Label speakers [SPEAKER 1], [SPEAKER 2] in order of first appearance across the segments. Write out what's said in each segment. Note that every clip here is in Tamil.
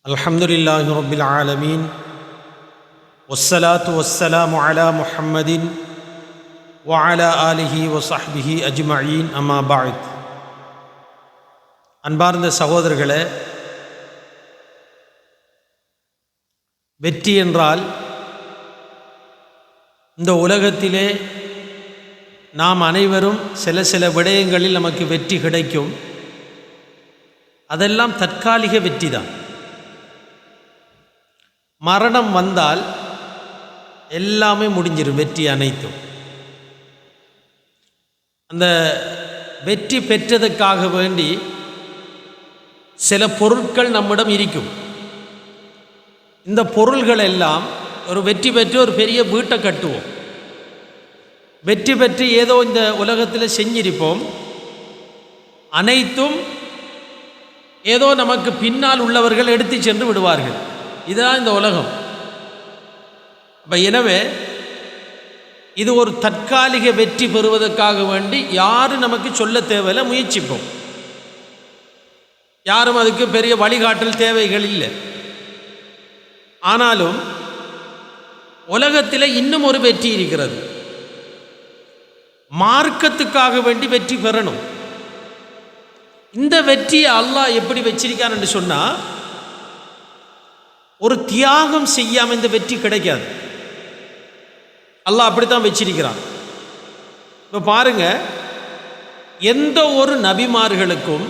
[SPEAKER 1] அல்ஹம்துலில்லாஹி ரப்பில் ஆலமீன் வஸ்ஸலாத்து வஸ்ஸலாமு அலா முஹம்மதின் வ அலா ஆலிஹி வ ஸஹ்பிஹி அஜ்மஈன் அம்மா பஅத். அன்பார்ந்த சகோதரர்களே, வெற்றி என்றால் இந்த உலகத்திலே நாம் அனைவரும் சில விடயங்களில் நமக்கு வெற்றி கிடைக்கும். அதெல்லாம் தற்காலிக வெற்றி தான். மரணம் வந்தால் எல்லாமே முடிஞ்சிடும், வெற்றி அனைத்தும். அந்த வெற்றி பெற்றதுக்காக வேண்டி சில பொருட்கள் நம்மிடம் இருக்கும். இந்த பொருள்கள் எல்லாம் ஒரு வெற்றி பெற்று ஒரு பெரிய வீட்டை கட்டுவோம். வெற்றி பெற்று ஏதோ இந்த உலகத்தில் செஞ்சிருப்போம். அனைத்தும் ஏதோ நமக்கு பின்னால் உள்ளவர்கள் எடுத்து சென்று விடுவார்கள். இதுதான் இந்த உலகம். எனவே இது ஒரு தற்காலிக வெற்றி பெறுவதற்காக வேண்டி யாரும் நமக்கு சொல்ல தேவையில்லை, முயற்சிப்போம். யாரும் அதுக்கு பெரிய வழிகாட்டல் தேவைகள் இல்லை. ஆனாலும் உலகத்தில் இன்னும் ஒரு வெற்றி இருக்கிறது. மார்க்கத்துக்காக வேண்டி வெற்றி பெறணும். இந்த வெற்றியை அல்லாஹ் எப்படி வச்சிருக்கான் என்று சொன்னால், ஒரு தியாகம் செய்யாமல் இந்த வெற்றி கிடைக்காது. அல்லாஹ் அப்படித்தான் வச்சிருக்கிறான். இப்போ பாருங்க, எந்த ஒரு நபிமார்களுக்கும்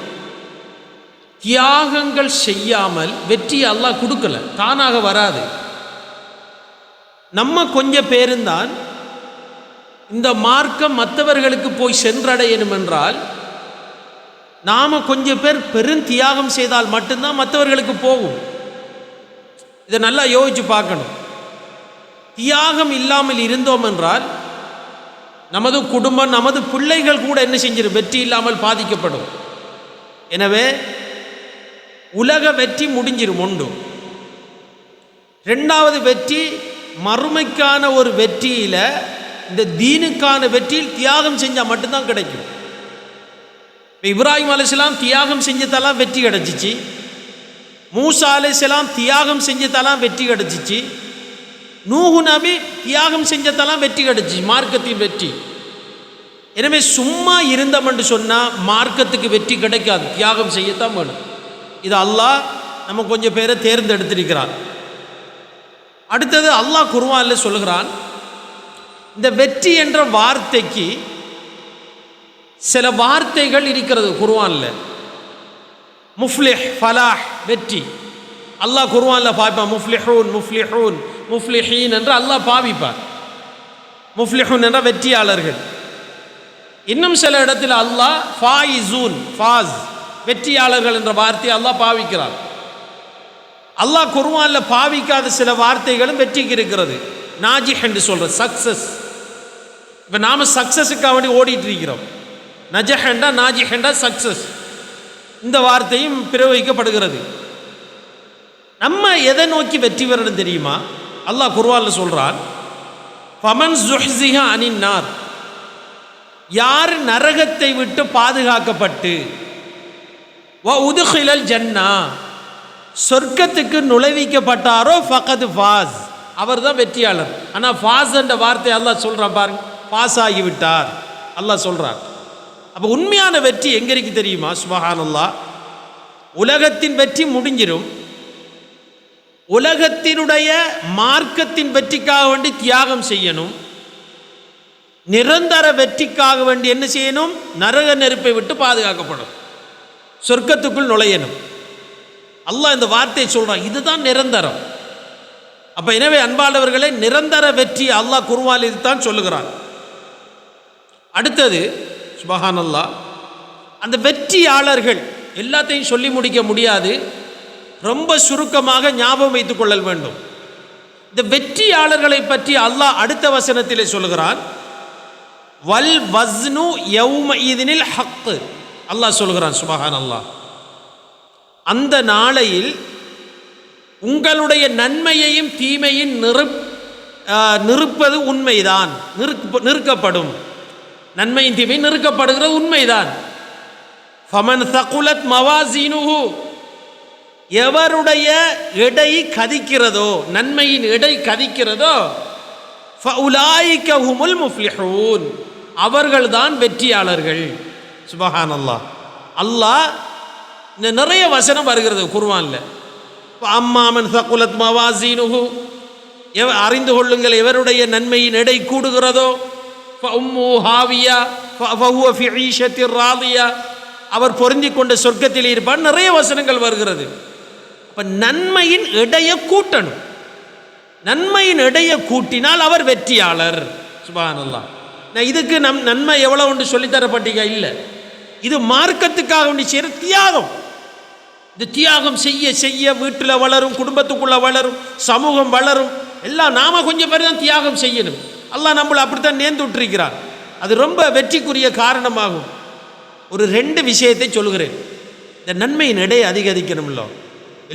[SPEAKER 1] தியாகங்கள் செய்யாமல் வெற்றி அல்லாஹ் கொடுக்கல, தானாக வராது. நம்ம கொஞ்சம் பேருந்தான் இந்த மார்க்கம் மற்றவர்களுக்கு போய் சென்றடையணும் என்றால் நாம் கொஞ்சம் பேர் பெருந்தியாகம் செய்தால் மட்டும்தான் மற்றவர்களுக்கு போகும். இதை நல்லா யோசிச்சு பார்க்கணும். தியாகம் இல்லாமல் இருந்தோம் என்றால் நமது குடும்பம், நமது பிள்ளைகள் கூட என்ன செஞ்சிடும், வெற்றி இல்லாமல் பாதிக்கப்படும். எனவே உலக வெற்றி முடிஞ்சிடும் ஒன்று. ரெண்டாவது வெற்றி மறுமைக்கான ஒரு வெற்றியில், இந்த தீனுக்கான வெற்றியில் தியாகம் செஞ்சால் மட்டும்தான் கிடைக்கும். இப்ராஹிம் அலைஹிஸ்ஸலாம் தியாகம் செஞ்சதெல்லாம் வெற்றி கிடைச்சிச்சு. மூசா அலைஹிஸ்ஸலாம் தியாகம் செஞ்சதெல்லாம் வெற்றி கிடைச்சிச்சு. நூஹு நபி தியாகம் செஞ்சதெல்லாம் வெற்றி கிடைச்சிச்சு, மார்க்கத்தின் வெற்றி. எனவே சும்மா இருந்தோம் என்று சொன்னால் மார்க்கத்துக்கு வெற்றி கிடைக்காது, தியாகம் செய்யத்தான் வேணும். இது அல்லாஹ் நம்ம கொஞ்சம் பேரை தேர்ந்தெடுத்திருக்கிறான். அடுத்தது அல்லாஹ் குர்ஆனில் சொல்கிறான், இந்த வெற்றி என்ற வார்த்தைக்கு சில வார்த்தைகள் இருக்கிறது குர்ஆனில். முஃப்லிஹ், ஃபலாஹ், வெற்றி. அல்லாஹ் குர்ஆனில் பாவிப்பான். முஃப்லிஹூன், முஃப்லிஹூன், முஃப்லிஹீன் என்று அல்லாஹ் பாவிப்பான். முஃப்லிஹூன் என்ற வெற்றியாளர்கள். இன்னும் சில இடத்தில் அல்லாஹ் ஃபாயிசூன், ஃபாஸ், வெற்றியாளர்கள் என்ற வார்த்தையை அல்லாஹ் பாவிக்கிறார். அல்லாஹ் குர்ஆனில் பாவிக்காத சில வார்த்தைகளும் வெற்றிக்கு இருக்கிறது. நாஜிஹ் என்று சொல்கிற சக்சஸ். இப்போ நாம் சக்சஸுக்காக வேண்டி ஓடிட்டு இருக்கிறோம். நஜஹண்டா நாஜிஹண்டா சக்சஸ், இந்த வார்த்தையும் பிரயோகிக்கப்படுகிறது. நம்ம எதை நோக்கி வெற்றி பெறணும் தெரியுமா? அல்லாஹ் குர்ஆனில் சொல்கிறான், ஃபமன் ஸுஹ்ஸிஹ அனின் நார், யார் நரகத்தை விட்டு பாதுகாக்கப்பட்டு வ உதுகிலல் ஜன்னா, சொர்க்கத்துக்கு நுழைவிக்கப்பட்டாரோ ஃபகத் ஃபாஸ், அவர் தான் வெற்றியாளர். ஆனால் ஃபாஸ் என்ற வார்த்தை அல்லாஹ் சொல்கிறான் பாருங்க, பாஸ் ஆகிவிட்டார் அல்லாஹ் சொல்கிறார். அப்போ உண்மையான வெற்றி எங்கே இருக்கு தெரியுமா? சுப்ஹானல்லாஹ், உலகத்தின் வெற்றி முடிஞ்சிடும். உலகத்தினுடைய மார்க்கத்தின் வெற்றிக்காக வேண்டி தியாகம் செய்யணும். நிரந்தர வெற்றிக்காக வேண்டி என்ன செய்யணும்? நரக நெருப்பை விட்டு பாதுகாக்கப்படும், சொர்க்கத்துக்குள் நுழையணும். அல்லாஹ் இந்த வார்த்தையை சொல்கிறான், இதுதான் நிரந்தரம். அப்போ எனவே அன்பாளர்களே, நிரந்தர வெற்றி அல்லாஹ் குர்ஆனில் இதுதான் சொல்லுகிறான். அடுத்தது சுப்ஹானல்லாஹ், அந்த வெற்றியாளர்கள் எல்லாத்தையும் சொல்லி முடிக்க முடியாது, ரொம்ப சுருக்கமாக ஞாபகம் வைத்துக் கொள்ள வேண்டும். இந்த வெற்றியாளர்களை பற்றி அல்லாஹ் அடுத்த வசனத்திலே சொல்லுகிறான், வல் வஸ்னு யௌமஇதினில் ஹக். அல்லாஹ் சொல்லுகிறான் சுப்ஹானல்லாஹ், அந்த நாளையில் உங்களுடைய நன்மையையும் தீமையும் நிறுப்பது உண்மைதான், நிறுக்கப்படும். நன்மையின் தீமை நிறுக்கப்படுகிறது உண்மைதான். ஃபமன் தகுலத் மவாசீனுஹு, எவருடைய எடை கதிக்கிறதோ, நன்மையின் எடை கதிக்கிறதோ, ஃபஉலாயிக ஹுமுல் முஃப்லிஹூன், அவர்கள்தான் வெற்றியாளர்கள். சுப்ஹானல்லாஹ். அல்லாஹ் நிறைய வசனம் வருகிறது குர்ஆன்ல. அம்மா மன் தகுலத் மவாசீனுஹு, அறிந்து கொள்ளுங்கள் எவருடைய நன்மையின் எடை கூடுகிறதோ, ஃபஉம்மு ஹாவியா ஃபஹுவ ஃபீ ஈஷத்திர் ராதியா, அவர் பொருந்திக் கொண்ட சொர்க்கத்தில் இருப்பார். நிறைய வசனங்கள் வருகிறது. அப்ப நன்மையின் எடையை கூட்டணும். நன்மையின் எடையை கூட்டினால் அவர் வெற்றியாளர். சுப்ஹானல்லாஹ். நான் இதுக்கு நன்மை எவ்வளவு ஒன்று சொல்லித்தரப்பட்டீங்க இல்லை, இது மார்க்கத்துக்காக ஒன்று செய்கிற தியாகம். இந்த தியாகம் செய்ய செய்ய வீட்டில் வளரும், குடும்பத்துக்குள்ள வளரும், சமூகம் வளரும். எல்லாம் நாம கொஞ்சம் பேர் தான் தியாகம் செய்யணும். அல்லாஹ் நம்மளை அப்படித்தான் நேர்ந்து விட்டுருக்கிறார். அது ரொம்ப வெற்றிக்குரிய காரணமாகும். ஒரு 2 விஷயத்தை சொல்கிறேன். இந்த நன்மையின் எடையை அதிகரிக்கணும்ல,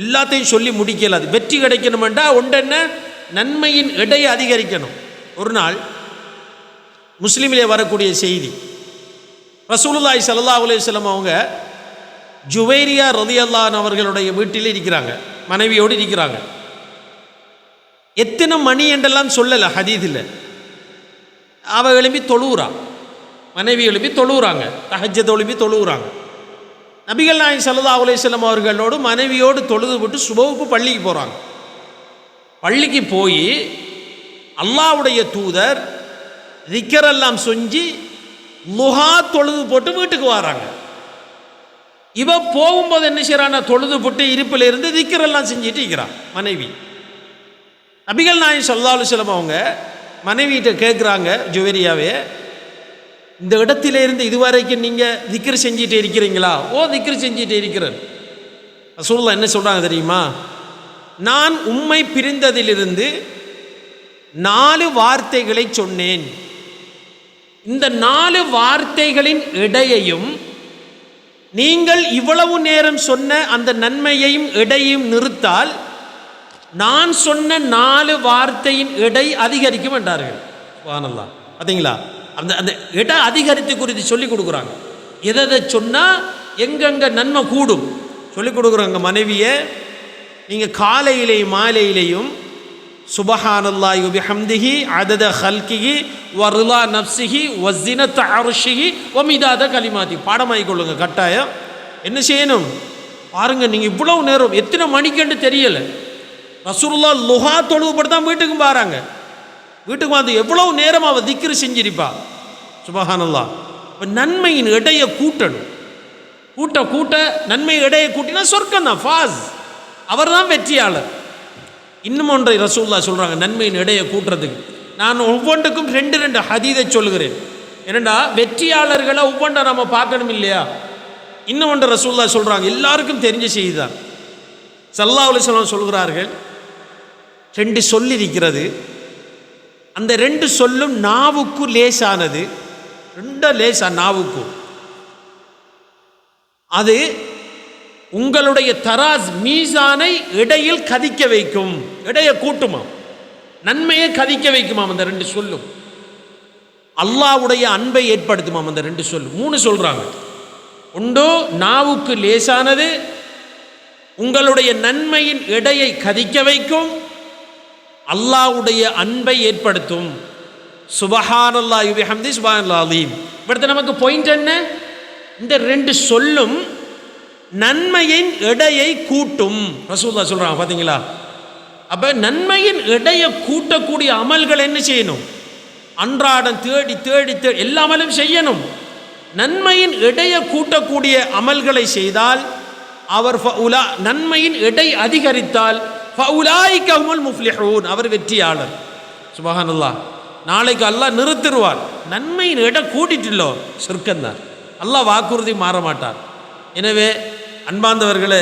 [SPEAKER 1] எல்லாத்தையும் சொல்லி முடிக்கல. அது வெற்றி கிடைக்கணுமெண்டா ஒன்று என்ன, நன்மையின் எடையை அதிகரிக்கணும். ஒரு நாள் முஸ்லீமிலே வரக்கூடிய செய்தி, ரசூலுல்லாஹி ஸல்லல்லாஹு அலைஹி வஸல்லம் அவங்க ஜுவைரியா ரலியல்லாஹு அன்ஹா அவர்களுடைய வீட்டில் இருக்கிறாங்க, மனைவியோடு இருக்கிறாங்க. எத்தனை மணி என்றெல்லாம் சொல்லலை ஹதீஸில். அவ எழுப்பி தொழுவுறா, மனைவி எழுப்பி தொழுவுறாங்க, தஹஜ்ஜத் எழுப்பி தொழுவுறாங்க. நபிகள் நாயகம் ஸல்லல்லாஹு அலைஹி வஸல்லம் அவர்களோடு மனைவியோடு தொழுது விட்டு சுபஹுக்கு பள்ளிக்கு போகிறாங்க. பள்ளிக்கு போய் அல்லாஹ்வுடைய தூதர் திக்ரெல்லாம் செஞ்சு லுஹா தொழுது போட்டு வீட்டுக்கு வராங்க. இவ போகும்போது என்ன செய்யறான்னா, தொழுது போட்டு இருப்பில் இருந்து திக்ரெல்லாம் செஞ்சுட்டு இருக்கிறான் மனைவி. நபிகள் நாயகம் ஸல்லல்லாஹு அலைஹி வஸல்லம் அவங்க மனைவியிட்ட கேட்குறாங்க, ஜுவேரியாவே, இந்த இடத்துல இருந்து இதுவரைக்கும் நீங்கள் திக்ரு செஞ்சுட்டு இருக்கிறீங்களா? ஓ, திக்ரு செஞ்சுட்டு இருக்கிறேன். ரசூலுல்லாஹ் என்ன சொல்கிறாங்க தெரியுமா? நான் உம்மை பிரிந்ததிலிருந்து 4 வார்த்தைகளை சொன்னேன். இந்த 4 வார்த்தைகளின் இடையையும் நீங்கள் இவ்வளவு நேரம் சொன்ன அந்த நன்மையையும் இடையும் நிறுத்தால் நான் சொன்ன 4 வார்த்தையின் எடை அதிகரிக்கும் என்றார்கள். சுப்ஹானல்லாஹ். பார்த்தீங்களா? அந்த அந்த எடை அதிகரித்து குறித்து சொல்லிக் கொடுக்குறாங்க. எதை சொன்னால் எங்கெங்க நன்மை கூடும் சொல்லிக் கொடுக்குறாங்க. மனைவியை நீங்கள் காலையிலேயும் மாலையிலேயும் சுபஹானல்லாஹி வபிஹம்திஹி அதத ஹல்கிஹி வரிலா நஃப்ஸிஹி வஸினத அர்ஷிஹி வமிதாத கலிமாத்தி பாடமாகி கொள்ளுங்க. கட்டாயம் என்ன செய்யணும் பாருங்க. நீங்கள் இவ்வளவு நேரம் எத்தனை மணிக்கென்று தெரியலை, ரசூலுல்லாஹ் லுஹா தொழுவுப்பட்டு தான் வீட்டுக்கு பாருங்க. வீட்டுக்கு வந்து எவ்வளவு நேரம் அவள் திக்ரு செஞ்சிருப்பா. சுபஹானல்லாஹ். இப்போ நன்மையின் எடையை கூட்டணும். கூட்ட கூட்ட நன்மை எடையை கூட்டினா சொர்க்கம் தான், ஃபாஸ். அவர் தான் வெற்றியாளர். இன்னும் ஒன்றை ரசூலுல்லாஹ் சொல்கிறாங்க நன்மையின் எடையை கூட்டுறதுக்கு. நான் ஒவ்வொன்றுக்கும் 2 ஹதீதை சொல்லுகிறேன். ஏனண்டா வெற்றியாளர்களை ஒவ்வொன்றை நம்ம பார்க்கணும் இல்லையா? இன்னும் ஒன்று ரசூலுல்லாஹ் சொல்கிறாங்க, எல்லாருக்கும் தெரிஞ்ச செய்தி தான். ஸல்லல்லாஹு அலைஹி வஸல்லம் சொல்கிறார்கள், 2 சொல்லிருக்கிறது. அந்த 2 சொல்லும் நாவுக்கு லேசானது. 2 லேசா நாவுக்கு. அது உங்களுடைய தராஸ் மீசானை இடையில் கதிக்க வைக்கும், இடையை கூட்டுமா, நன்மையை கதிக்க வைக்குமாம். அந்த 2 சொல்லும் அல்லாஹ்வுடைய அன்பை ஏற்படுத்துமாம். அந்த 2 சொல்லும் 3 சொல்றாங்க. ஒன்று நாவுக்கு லேசானது, உங்களுடைய நன்மையின் எடையை கதிக்க வைக்கும், அல்லாஹ்வுடைய அன்பை ஏற்படுத்தும். சுபஹானல்லாஹி வபிஹம்திஹி சுப்ஹானல்லாஹ் அலீம். இப்படி நமக்கு பாயிண்ட் என்ன? இந்த 2 சொல்லும் நன்மையின் எடையை கூட்டும். ரசூலுல்லாஹ் சொல்றாங்க பார்த்தீங்களா? அப்ப நன்மையின் எடையை கூட்டக்கூடிய அமல்கள் என்ன செய்யணும்? அன்றாடம் தேடி தேடி தேடி எல்லா அமலும் செய்யணும். நன்மையின் எடையை கூட்டக்கூடிய அமல்களை செய்தால் அவர் நன்மையின் எடை அதிகரித்தால் ஃபஉலாயிக ஹுமுல் முஃப்லிஹூன், அவர் வெற்றியாளர். சுபஹானல்லாஹ். நாளைக்கு அல்லாஹ் நிறுத்திடுவார். நன்மையின் எடை கூட்டிட்டுள்ளோ சொர்க்கம்தான். அல்லாஹ் வாக்குறுதி மாற மாட்டார். எனவே அன்பார்ந்தவர்களே,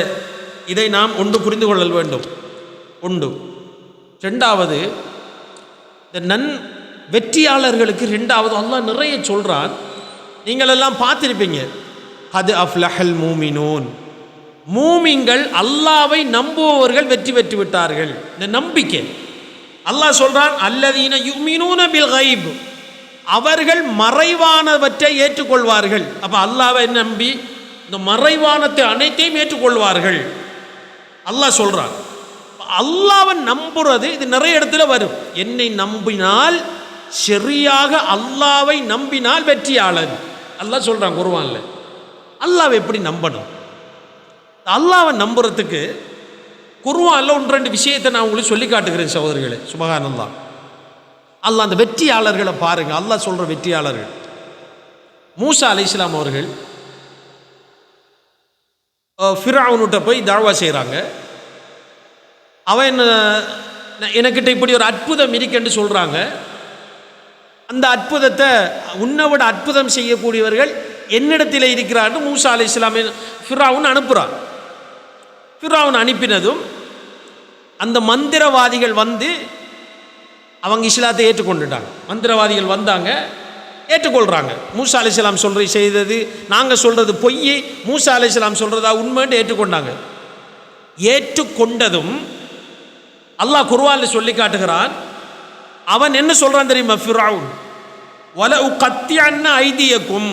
[SPEAKER 1] இதை நாம் ஒன்று புரிந்து கொள்ள வேண்டும். உண்டு. 2வது, இந்த வெற்றியாளர்களுக்கு 2வது அல்லாஹ் நிறைய சொல்றான். நீங்கள் எல்லாம் பார்த்திருப்பீங்க, அது அஃப்லஹல் மூமினூன், மூமின்கள் அல்லாஹ்வை நம்புபவர்கள் வெற்றி பெற்று விட்டார்கள். இந்த நம்பிக்கை அல்லாஹ் சொல்றான், அல்லதீன யுமினூன பில் கைப், அவர்கள் மறைவானவற்றை ஏற்றுக்கொள்வார்கள். அப்ப அல்லாஹ்வை நம்பி இந்த மறைவானத்தை அனைத்தையும் ஏற்றுக்கொள்வார்கள். அல்லாஹ் சொல்றான். அல்லாஹ்வை நம்புறது இது நிறைய இடத்துல வரும். என்னை நம்பினால் சரியாக அல்லாஹ்வை நம்பினால் வெற்றியாளன் அல்லாஹ் சொல்றான் குர்ஆன்ல. அல்லாஹ்வை எப்படி நம்பணும்? அல்லாஹ்வை நம்புறதுக்கு குர்ஆன்ல ஒன்று ரெண்டு விஷயத்தை நான் உங்களுக்கு சொல்லி காட்டுகிறேன் சகோதரர்களே. சுப்ஹானல்லாஹ். அல்லாஹ் அந்த வெற்றியாளர்களை பாருங்க. அல்லாஹ் சொல்ற வெற்றியாளர்கள் மூசா அலைஹிஸ்ஸலாம் அவர்கள் ஃபிரௌன்கிட்ட போய் தாவா செய்கிறாங்க. அவன் எனக்கிட்ட இப்படி ஒரு அற்புதம் இருக்குன்னு சொல்கிறாங்க. அந்த அற்புதத்தை உன்னை விட அற்புதம் செய்யக்கூடியவர்கள் என்னிடத்தில் இருக்கிறான்னு மூசா அலைஹிஸ்ஸலாமை ஃபிரௌன் அனுப்புகிறான். ஃபிரௌன் அனுப்பினதும் அந்த மந்திரவாதிகள் வந்து அவங்க இஸ்லாத்தை ஏற்றுக்கொண்டுட்டாங்க. மந்திரவாதிகள் வந்தாங்க, ஏற்றுக்கொள்கிறாங்க. மூசா அலைஹிஸ்ஸலாம் செய்தது நாங்கள் சொல்கிறது பொய், மூசா அலைஹிஸ்ஸலாம் சொல்கிறதா உண்மைன்னு ஏற்றுக்கொண்டாங்க. ஏற்றுக்கொண்டதும் அல்லாஹ் குர்ஆனில் சொல்லி காட்டுகிறான். அவன் என்ன சொல்கிறான் தெரியுமா? ஃபிரௌன் வல உகத்தியன்ன ஐதியக்கும்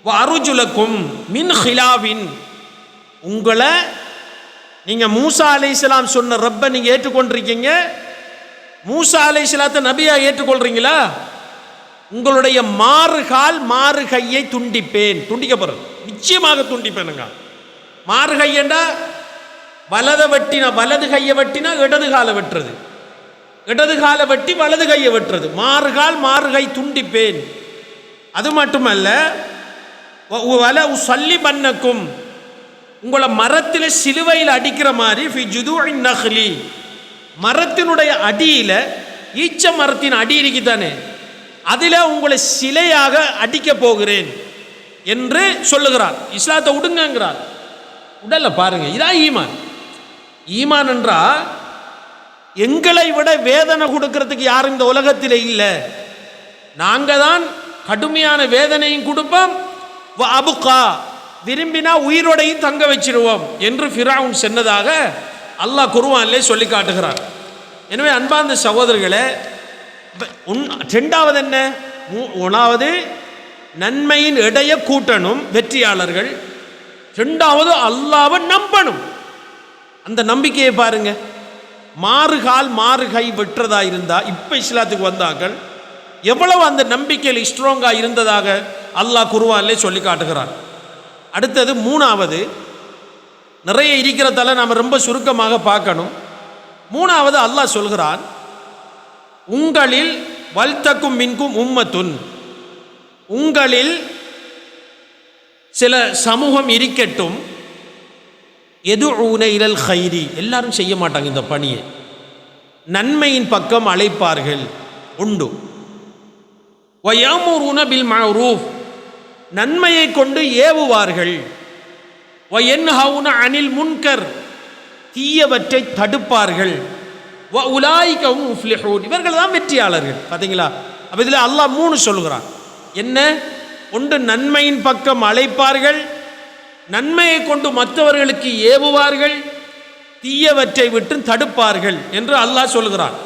[SPEAKER 1] வ அர்ஜுலக்கும் மின் ஹிலாவின், உங்களை நீங்கள் மூசா அலைஹிஸ்ஸலாம் சொன்ன ரப்பை நீங்கள் ஏற்றுக்கொண்டிருக்கீங்க, மூசா அலைஹிஸ்ஸலாத்தை நபியா ஏற்றுக்கொள்றீங்களா? உங்களுடைய மாறுகால் மாறு கையை துண்டிப்பேன். துண்டிக்கப்படுறது நிச்சயமாக துண்டிப்பேனுங்க. மாறு கையண்டா வலதை வெட்டினா வலது கையை வெட்டினா இடது காலை வெட்டுறது, இடது காலை வெட்டி வலது கையை வெட்டுறது. மாறுகால் மாறு கை துண்டிப்பேன். அது மட்டுமல்ல வல சல்லி பண்ணக்கும், உங்களை மரத்தில் சிலுவையில் அடிக்கிற மாதிரி ஃபி ஜுதூஇன் நஹ்லி, மரத்தினுடைய அடியில் ஈச்ச மரத்தின் அடி இருக்குதானே அதில் உங்களை சிலையாக அடிக்க போகிறேன் என்று சொல்லுகிறார். இஸ்லாத்தை விடுங்கிறார். உடல்ல பாருங்க, இதான் ஈமான். ஈமான் என்றா எங்களை விட வேதனை கொடுக்கறதுக்கு யாரும் இந்த உலகத்தில் இல்லை, நாங்கள் தான் கடுமையான வேதனையும் கொடுப்போம், அபுகா விரும்பினா உயிரோடையும் தங்க வச்சிருவோம் என்று ஃபிரௌன் சொன்னதாக அல்லாஹ் குர்ஆனிலே சொல்லி காட்டுகிறார். எனவே அன்பார்ந்த சகோதரர்களே, ரெண்டாவது என்ன? ஒன்றாவது நன்மையின் எடைய கூட்டணும் வெற்றியாளர்கள். ரெண்டாவது அல்லாஹ்வை நம்பணும். அந்த நம்பிக்கையை பாருங்க. மாறுகால் மாறு கை வெற்றதா இருந்தா இப்ப இஸ்லாத்துக்கு வந்தார்கள் எவ்வளவு அந்த நம்பிக்கையில் ஸ்ட்ராங்கா இருந்ததாக அல்லாஹ் குர்ஆனிலே சொல்லி காட்டுகிறார். அடுத்தது மூணாவது, நிறைய இருக்கிறதால நாம் ரொம்ப சுருக்கமாக பார்க்கணும். மூணாவது அல்லாஹ் சொல்கிறான், உங்களில் வல்தக்கும் மின்கும் உம்மத்துன், உங்களில் சில சமூகம் இருக்கட்டும், எதுஊன இலல் கைரி, எல்லாரும் செய்ய மாட்டாங்க இந்த பணியை, நன்மையின் பக்கம் அழைப்பார்கள் உண்டு. வயமுருன பில் மஅரூஃப், நன்மையை கொண்டு ஏவுவார்கள். வயன்ஹவுன அனில் முன்கர், தீயவற்றை தடுப்பார்கள். வ உலாயிக ஹும் முஃப்லிஹூன், இவர்கள் தான் வெற்றியாளர்கள். பார்த்தீங்களா? அப்போ இதில் அல்லாஹ் மூணு சொல்கிறான். என்ன? ஒன்று நன்மையின் பக்கம் அழைப்பார்கள், நன்மையை கொண்டு மற்றவர்களுக்கு ஏவுவார்கள், தீயவற்றை விட்டு தடுப்பார்கள் என்று அல்லாஹ் சொல்கிறான்.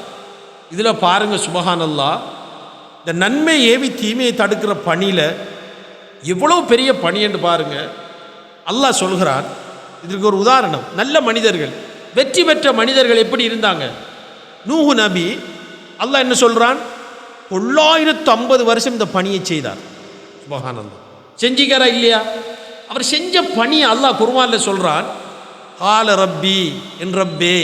[SPEAKER 1] இதில் பாருங்க சுப்ஹானல்லாஹ், இந்த நன்மை ஏவி தீமையை தடுக்கிற பணியில் எவ்வளோ பெரிய பணி என்று பாருங்க. அல்லாஹ் சொல்கிறான். இதற்கு ஒரு உதாரணம், நல்ல மனிதர்கள், வெற்றி பெற்ற மனிதர்கள் எப்படி இருந்தாங்க? நூஹு நபி, அல்லாஹ் என்ன சொல்கிறான்? 950 வருஷம் இந்த பணியை செய்தார். சுப்ஹானல்லாஹ், செஞ்சிக்காரா இல்லையா? அவர் செஞ்ச பணி அல்லாஹ் குர்ஆனில் சொல்கிறான். கால ரப்பி, என் ரப்பே,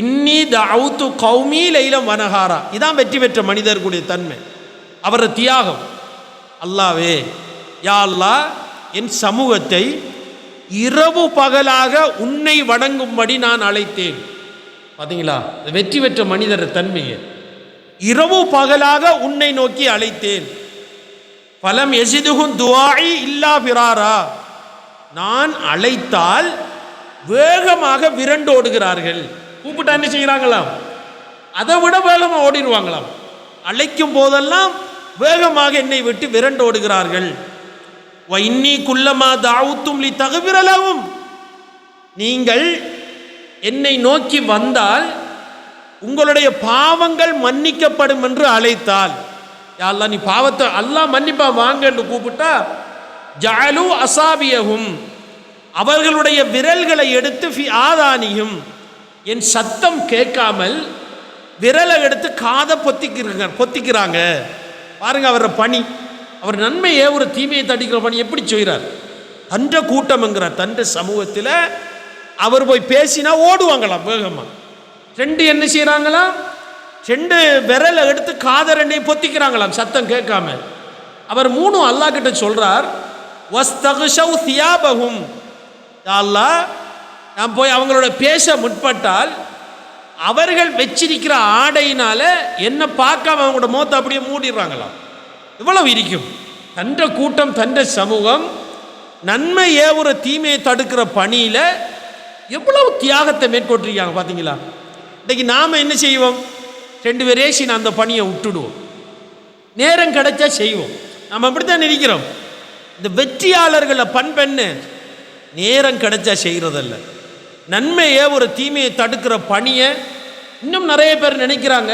[SPEAKER 1] இன்னி தஅவுது கௌமி லைலம் வனஹாரா. இதான் வெற்றி பெற்ற மனிதர்களுடைய தன்மை, அவரது தியாகம். அல்லாவே, யா அல்லாஹ், என் சமூகத்தை இரவு பகலாக உன்னை வணங்கும்படி நான் அழைத்தேன். பார்த்தீங்களா வெற்றி பெற்ற மனிதர் தன்மையை? இரவு பகலாக உன்னை நோக்கி அழைத்தேன். ஃபலம் யஸிதுஹும் துஆஇ இல்லா ஃபிராரா, நான் அழைத்தால் வேகமாக விரண்டோடுகிறார்கள். கூப்பிட்டா என்ன செய்கிறாங்களாம்? அதை விட வேகமாக ஓடிடுவாங்களாம். அழைக்கும் போதெல்லாம் வேகமாக என்னை விட்டு விரண்டோடுகிறார்கள். இன்னி குல்லமா தஅவுத்தும் லிதக்ஃபிர லஹும், நீங்கள் என்னை நோக்கி வந்தால் உங்களுடைய பாவங்கள் மன்னிக்கப்படும் என்று அழைத்தால், யா அல்லாஹ் நீ பாவத்தை அல்லாஹ் மன்னிப்பா வாங்க என்று கூப்பிட்டா, ஜஅலு அஸாபியஹும், அவர்களுடைய விரல்களை எடுத்து ஃபி ஆதானியும், என் சத்தம் கேட்காமல் விரலை எடுத்து காதை பொத்திக்கிறாங்க. பாருங்க அவர பணி, அவர் நன்மையே ஒரு தீமையை தடிக்கிற பணி எப்படி செய்கிறார். தன்ற கூட்டம் என்கிறார், தன்ற சமூகத்தில் அவர் போய் பேசினா ஓடுவாங்களாம் வேகமா. ரெண்டு என்ன செய்கிறாங்களாம், ரெண்டு விரலை எடுத்து காதை ரெண்டையும் பொத்திக்கிறாங்களாம் சத்தம் கேட்காம. அவர் மூணு அல்லாஹ் கிட்ட சொல்றார், வஸ்தகுஷவ் தியாபஹும், அல்லாஹ் நான் போய் அவங்களோட பேச முற்பட்டால் அவர்கள் வச்சிருக்கிற ஆடையினால என்ன பார்க்காம அவங்களோட முகத்தை அப்படியே மூடிடுறாங்களாம். இவ்வளவு இருக்கும். தன்ற கூட்டம் தன்ற சமூகம் நன்மை ஏவுற தீமையை தடுக்கிற பணியில எவ்வளவு தியாகத்தை மேற்கொண்டிருக்காங்க பார்த்தீங்களா. இன்னைக்கு நாம என்ன செய்வோம், ரெண்டு பேரேசி அந்த பணியை விட்டுடுவோம், நேரம் கிடைச்சா செய்வோம். நாம் அப்படித்தான் இருக்கிறோம். இந்த வெற்றியாளர்களை பண்பெண்ணு நேரம் கிடைச்சா செய்கிறதல்ல. நன்மையை ஒரு தீமையை தடுக்கிற பணியை இன்னும் நிறைய பேர் நினைக்கிறாங்க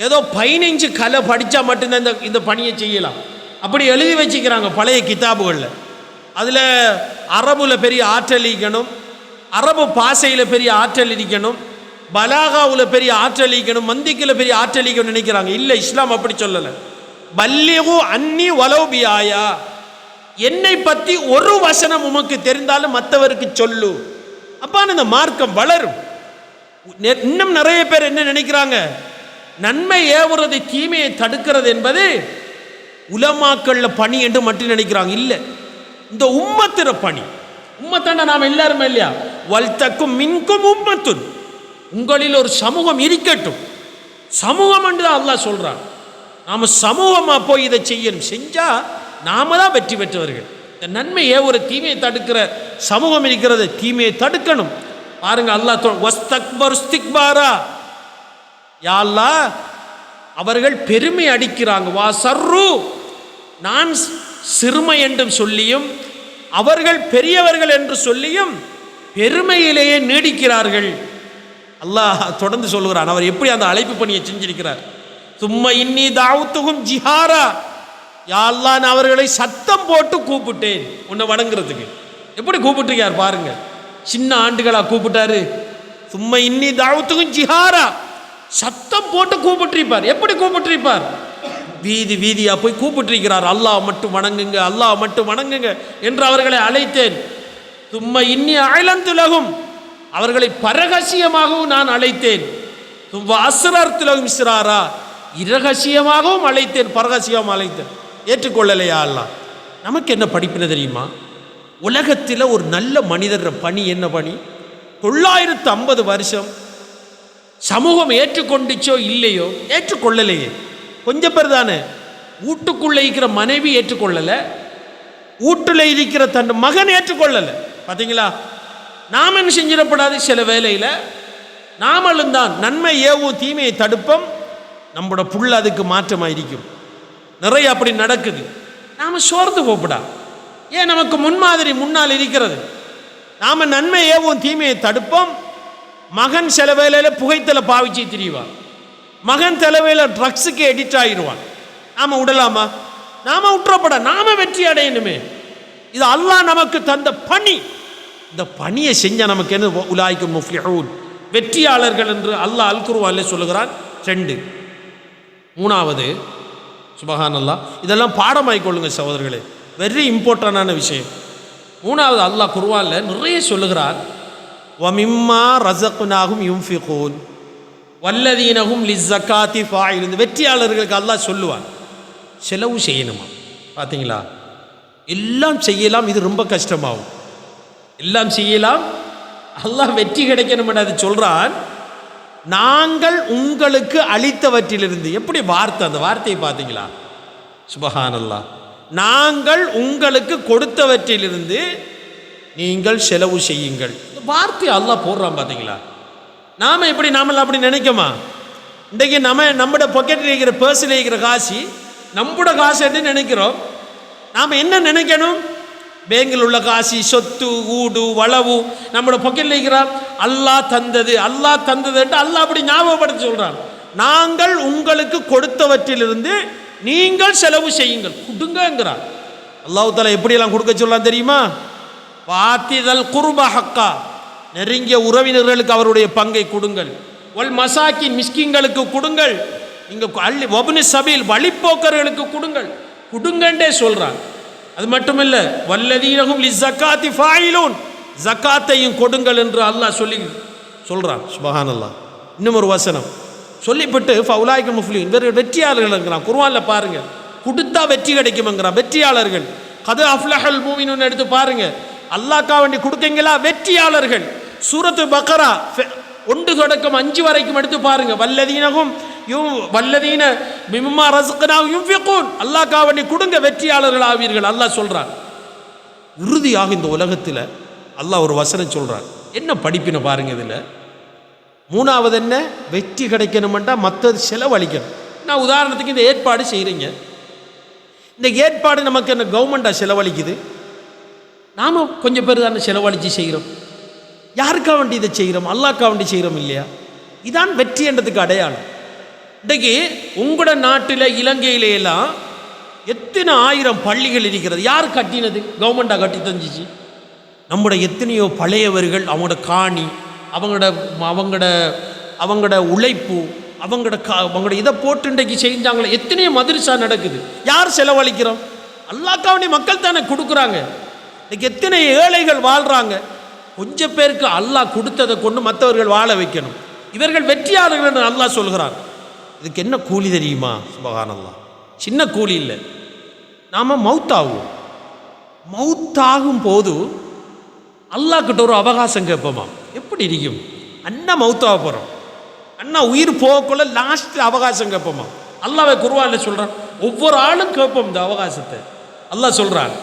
[SPEAKER 1] ஏதோ 15 கலை படித்தா மட்டும்தான் இந்த பணியை செய்யலாம், அப்படி எழுதி வச்சுக்கிறாங்க பழைய கிதாபுகளில். அதில் அரபுல பெரிய ஆற்றல் இருக்கணும், அரபு பாசையில் பெரிய ஆற்றல் இருக்கணும், பலாகாவில் பெரிய ஆற்றல் இருக்கணும், மந்திக்கில் பெரிய ஆற்றல் இருக்கணும்னு நினைக்கிறாங்க. இல்லை, இஸ்லாம் அப்படி சொல்லலை. பல்லிகு அன்னி வலோபியாயா, என்னை பற்றி ஒரு வசனம் உமக்கு தெரிந்தாலும் மற்றவருக்கு சொல்லு. அப்போ அந்த மார்க்கம் வளரும். இன்னும் நிறைய பேர் என்ன நினைக்கிறாங்க, நன்மை ஏவுறது தீமையை தடுக்கிறது என்பது உலமாக்கள்ல பணி என்று மட்டும் நினைக்கிறாங்க. இல்லை, இந்த உம்மத்திர பணி. உம்மத்தான நாம் எல்லாருமே இல்லையா, வல்தக்கும் மின்கும் உம்மத்துன், உங்களில் ஒரு சமூகம் இருக்கட்டும். சமூகம் என்று அல்லாஹ் சொல்றான். நாம சமூகமா போய் இதை செய்யணும், செஞ்சா நாம தான் வெற்றி பெற்றவர்கள். இந்த நன்மையை ஒரு தீமையை தடுக்கிற சமூகம் இருக்கிறது, தீமையை தடுக்கணும். பாருங்க அல்லாஹ் வஸ்தக்பருஸ்திக்பாரா, யா அல்லாஹ் அவர்கள் பெருமை அடிக்கிறாங்க. வா சர்ரு, நான் சிறுமை என்றும் சொல்லியும் அவர்கள் பெரியவர்கள் என்று சொல்லியும் பெருமையிலேயே நீடிக்கிறார்கள். அல்லாஹ் தொடர்ந்து சொல்லுகிறான், அவர் எப்படி அந்த அழைப்பு பணியை செஞ்சிருக்கிறார். சும்மா இன்னி தாவுத்துகும் ஜிஹாரா, யா அல்லாஹ் நான் அவர்களை சத்தம் போட்டு கூப்பிட்டேன் உன்னை வணங்குறதுக்கு. எப்படி கூப்பிட்டுருக்கார் பாருங்க, சின்ன ஆண்டுகளா கூப்பிட்டாரு. சும்மா இன்னி தாவுத்துகும் ஜிஹாரா, சத்தம் போட்டு கூப்பிட்டிருப்பார். எப்படி கூப்பிட்டிருப்பார், வீதி வீதியா போய் கூப்பிட்டிருக்கிறார். அல்லாஹ் மட்டும் வணங்குங்க, அல்லாஹ் மட்டும் வணங்குங்க என்று அவர்களை அழைத்தேன். சும்மா இன்னி அயலந்துலகும், அவர்களை பரகசியமாகவும் நான் அழைத்தேன். தும்ப அஸ்ரர்துலகும் இஸ்ராரா, இரகசியமாகவும் அழைத்தேன், பரகசியமாக அழைத்தேன். ஏற்றுக்கொள்ளலையா அல்லாஹ்? நமக்கு என்ன படிப்பின தெரியுமா, உலகத்தில் ஒரு நல்ல மனிதர் பணி என்ன பணி, 950 வருஷம் சமூகம் ஏற்றுக்கொண்டுச்சோ இல்லையோ, ஏற்றுக்கொள்ளலையே. கொஞ்சம் பேர் தானே. வீட்டுக்குள்ளே இருக்கிற மனைவி ஏற்றுக்கொள்ளலை, வீட்டில் இருக்கிற தன் மகன் ஏற்றுக்கொள்ளலை. பார்த்தீங்களா, நாம் என்ன செஞ்சிடப்படாது, சில வேலையில் நாமளும் தான் நன்மை ஏவும் தீமையை தடுப்போம், நம்மளோட புள்ள அதுக்கு மாற்றமாக இருக்கும். நிறைய அப்படி நடக்குது. நாம் சோர்ந்து போப்படா, ஏன் நமக்கு முன்மாதிரி முன்னால் இருக்கிறது. நாம் நன்மை ஏவும் தீமையை தடுப்போம். மகன் சில வேலையில் புகைத்தலை பாவிச்சு திரிவான், மகன் தலைவையில் ட்ரக்ஸுக்கு எடிட் ஆகிடுவான். நாம் விடலாமா? நாம் விட்டுறப்பட, நாம வெற்றி அடையணுமே. இது அல்லாஹ் நமக்கு தந்த பணி. இந்த பணியை செஞ்சால் நமக்கு என்ன, உலாய்க்கும் முஃப்லிஹூன், வெற்றியாளர்கள் என்று அல்லாஹ் அல் குர்ஆனிலே சொல்லுகிறான். 2 3வது சுபஹானல்லாஹ், இதெல்லாம் பாடமாய் கொள்ளுங்க சகோதரர்களே, வெரி இம்பார்ட்டண்டான விஷயம். 3வது அல்லாஹ் குர்ஆனில் நிறைய சொல்லுகிறான். வமிம்மா ரஸக்னாஹும் யுன்ஃபிகூன் வல்லதீனஹும் லிஸ்ஸகாத்தி ஃபாயிலூன். வெற்றியாளர்களுக்கு அல்லாஹ் சொல்லுவான், செலவு செய்யணுமா. பார்த்தீங்களா, எல்லாம் செய்யலாம், இது ரொம்ப கஷ்டமாகும். எல்லாம் செய்யலாம், அல்லாஹ் வெற்றி கிடைக்கணும் அது சொல்றான். நாங்கள் உங்களுக்கு அளித்தவற்றிலிருந்து, எப்படி வார்த்தை, அந்த வார்த்தையை பார்த்தீங்களா, சுபஹானல்லாஹ். நாங்கள் உங்களுக்கு கொடுத்தவற்றிலிருந்து நீங்கள் செலவு செய்யுங்கள். இந்த வார்த்தையை அல்லாஹ் போடுறான். பார்த்தீங்களா, நாம எப்படி, நாமெல்லாம் அப்படி நினைக்கமா? இன்றைக்கு நம்மட பாக்கெட்டில் இருக்கிற பர்ஸில் இருக்கிற காசு நம்மட காசு என்று நினைக்கிறோம். நாம் என்ன நினைக்கணும், பேங்கில் உள்ள காசு, சொத்து, ஊடு, வளவு நம்மளோட பாக்கெட்டில் இருக்கிறான். அல்லாஹ் தந்தது, அல்லாஹ் தந்தது என்று அல்லாஹ் அப்படி ஞாபகப்படுத்தி சொல்றான். நாங்கள் உங்களுக்கு கொடுத்தவற்றிலிருந்து நீங்கள் செலவு செய்யுங்கள், கொடுங்கிறான். அல்லாஹ் தஆலா எப்படியெல்லாம் கொடுக்க சொல்லலாம் தெரியுமா? வாத்திதல் குர்ப ஹக்கா, நெருங்கிய உறவினர்களுக்கு அவருடைய பங்கை கொடுங்கள். ஒல் மசாக்கின், மிஸ்கின்களுக்கு கொடுங்கள். நீங்க அள்ளி வப்னு சபீல், வழிப்போக்கர்களுக்கு கொடுங்கள். கொடுங்கண்டே சொல்றான். அது மட்டுமில்ல, வல்லதீனஹும் லிஸ்ஸகாத்தி ஃபாயிலூன், ஜகாத்தையும் கொடுங்கள் என்று அல்லாஹ் சொல்றான். சுப்ஹானல்லாஹ். இன்னும் ஒரு வசனம் சொல்லிவிட்டு ஃபவுலாய்க முஃப்லிஹூன், இவர்கள் வெற்றியாளர்கள்ங்கிறான். குர்ஆன்ல பாருங்க, கொடுத்தா வெற்றி கிடைக்கும்ங்கிறான். வெற்றியாளர்கள். கது அஃப்லஹல் மூமினூன் எடுத்து பாருங்க, அல்லாஹ்க்காக வேண்டி கொடுக்கீங்களா வெற்றியாளர்கள். சூரத்து பக்ரா 1 தொடக்கம் 5 வரைக்கும் எடுத்து பாருங்க. வல்லதீன மிம்மா ரஸக்னாஹும் யுன்ஃபிகூன், அல்லாஹ்க்காக வேண்டி கொடுங்க வெற்றியாளர்கள் ஆவீர்கள் அல்லாஹ் சொல்றான். இறுதியாக இந்த உலகத்தில் அல்லாஹ் ஒரு வசனம் சொல்றான். என்ன படிப்பின பாருங்க. இதில் 3வது என்ன, வெற்றி கிடைக்கணுமெண்டா மற்றது செலவழிக்கணும். நான் உதாரணத்துக்கு இந்த ஏற்பாடு செய்கிறீங்க, இந்த ஏற்பாடு நமக்கு என்ன கவர்மெண்ட்டாக செலவழிக்குது? நாம் கொஞ்சம் பேர் தானே செலவழித்து செய்கிறோம். யாருக்காக வேண்டி இதை செய்கிறோம்? அல்லாஹ்க்காக வேண்டி செய்கிறோம் இல்லையா? இதான் வெற்றி என்றதுக்கு அடையாளம். இன்றைக்கு உங்களோட நாட்டில் இலங்கையிலாம் எத்தனை ஆயிரம் பள்ளிகள் இருக்கிறது. யார் கட்டினது? கவர்மெண்ட்டாக கட்டி தந்துச்சு. நம்முடைய எத்தனையோ பழையவர்கள், அவங்களோட காணி, அவங்களோட உழைப்பு, அவங்களோட இதை போட்டு இன்றைக்கு செஞ்சாங்களே. எத்தனையோ மதரசா நடக்குது. யார் செலவழிக்கிறோம்? அல்லாஹ்க்காக வேண்டி மக்கள் தானே கொடுக்குறாங்க. இன்றைக்கு எத்தனை ஏழைகள் வாழ்கிறாங்க. கொஞ்சம் பேருக்கு அல்லாஹ் கொடுத்ததை கொண்டு மற்றவர்கள் வாழ வைக்கணும். இவர்கள் வெற்றியாளர்கள் என்று அல்லாஹ் சொல்கிறார். இதுக்கு என்ன கூலி தெரியுமா? சுப்ஹானல்லாஹ். சின்ன கூலி இல்லை. நாம் மௌத்தாகுவோம். மௌத்தாகும் போது அல்லாஹ்கிட்ட ஒரு அவகாசம் கேட்போமா? எப்படி இருக்கும்? அண்ணா மௌத்தாக போகிறோம், அண்ணா உயிர் போகக்குள்ள லாஸ்ட் அவகாசம் கேட்போமா? அல்லாஹ்வே குர்ஆன்ல சொல்கிறான். ஒவ்வொரு ஆளும் கேட்போம் இந்த அவகாசத்தை. அல்லாஹ் சொல்கிறான்,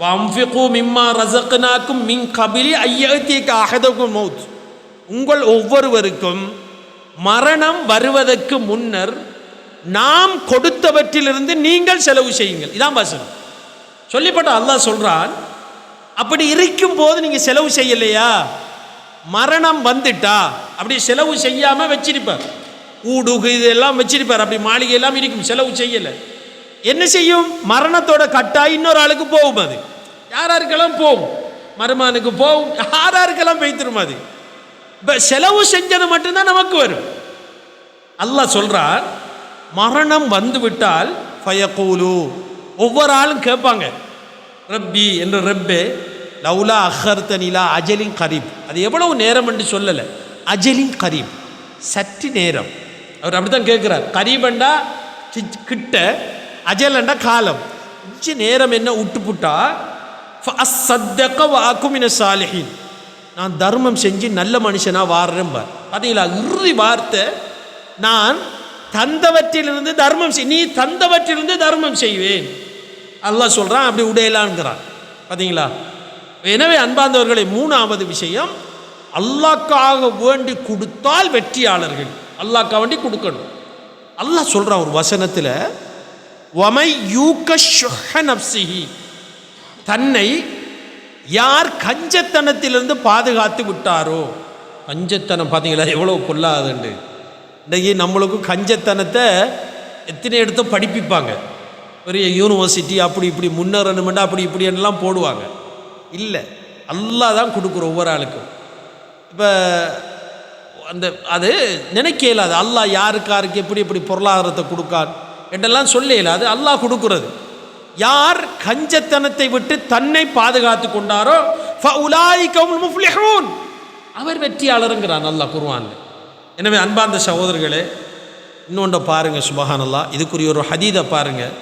[SPEAKER 1] வஅன்ஃபிகு மிம்மா ரஸக்னாக்கும் மின் கபிலி ஐயத்திக அஹதகும் மௌத், உங்கள் ஒவ்வொருவருக்கும் மரணம் வருவதற்கு முன்னர் நாம் கொடுத்தவற்றிலிருந்து நீங்கள் செலவு செய்யுங்கள். இதான் வசனம். சொல்லிப்பட்ட அல்லாஹ் சொல்றான், அப்படி இருக்கும் போது நீங்க செலவு செய்யலையா, மரணம் வந்துட்டா அப்படி செலவு செய்யாம வச்சிருப்பார். ஊடுகு இதெல்லாம் வச்சிருப்பார். அப்படி மாளிகை எல்லாம் இருக்கும், செலவு செய்யலை. என்ன செய்யும்? மரணத்தோட கட்டாய் இன்னொரு ஆளுக்கு போகும். அது யாராருக்கெல்லாம் போகும்? மருமானுக்கு போகும், யாராருக்கெல்லாம் வைத்திரும். அது இப்போ செலவு செஞ்சது மட்டும்தான் நமக்கு வரும். அல்லாஹ் சொல்றார், மரணம் வந்து விட்டால் ஃபயகூலு, ஒவ்வொரு ஆளும் கேட்பாங்க, ரப்பி என்ற ரப்பே லவுலா அஹர்தனிலா அஜலின் கரீப். அது எவ்வளவு நேரம் என்று சொல்லலை, அஜலின் கரீப், சற்று நேரம். அவர் அப்படித்தான் கேட்குறார். கரீபண்டா கிட்ட, அஜலண்டா காலம். கொஞ்சம் நேரம் என்ன விட்டுப்புட்டா ஃபஅஸ்ஸதக வஅகுமின சாலிஹீன், நான் தர்மம் செஞ்சு நல்ல மனுஷனாக வாடுறேன் பார். பார்த்தீங்களா, இறுதி வார்த்தை, நான் தந்தவற்றிலிருந்து தர்மம் நீ தந்தவற்றிலிருந்து தர்மம் செய்வேன் அல்லாஹ் சொல்கிறான். அப்படி உடையலான்ங்கிறான். பார்த்தீங்களா? எனவே அன்பார்ந்தவர்களை, 3வது விஷயம், அல்லாஹ்க்காக வேண்டி கொடுத்தால் வெற்றியாளர்கள். அல்லாஹ்க்காக வேண்டி கொடுக்கணும். அல்லாஹ் சொல்கிறான் ஒரு வசனத்தில், வமை யூக ஷுஹ நஃப்ஸிஹி, தன்னை யார் கஞ்சத்தனத்திலிருந்து பாதுகாத்து விட்டாரோ. கஞ்சத்தனம் பார்த்தீங்களா எவ்வளோ பொல்லாதுண்டு. இன்றைக்கி நம்மளுக்கும் கஞ்சத்தனத்தை எத்தனை இடத்த படிப்பிப்பாங்க. பெரிய யூனிவர்சிட்டி அப்படி இப்படி முன்னேறணுமெண்டா அப்படி இப்படின்லாம் போடுவாங்க. இல்லை, அல்லாஹ் தான் கொடுக்குற ஒவ்வொரு ஆளுக்கும். இப்போ அது நினைக்க இயலாது. அல்லாஹ் யாருக்கு எப்படி எப்படி பொருளாதாரத்தை கொடுக்கார் என்றெல்லாம் சொல்ல இயலாது. அல்லாஹ் கொடுக்குறது. யார் கஞ்சத்தனத்தை விட்டு தன்னை பாதுகாத்து கொண்டாரோ ஃபஉலாயிக ஹுமுல் முஃப்லிஹூன், அவர் வெற்றியாளருங்கிறான் அல்லாஹ் குர்ஆன்ல. எனவே அன்பார்ந்த சகோதரர்களே, இன்னொன்றை பாருங்கள். சுப்ஹானல்லாஹ். இதுக்குரிய ஒரு ஹதீதை பாருங்கள்.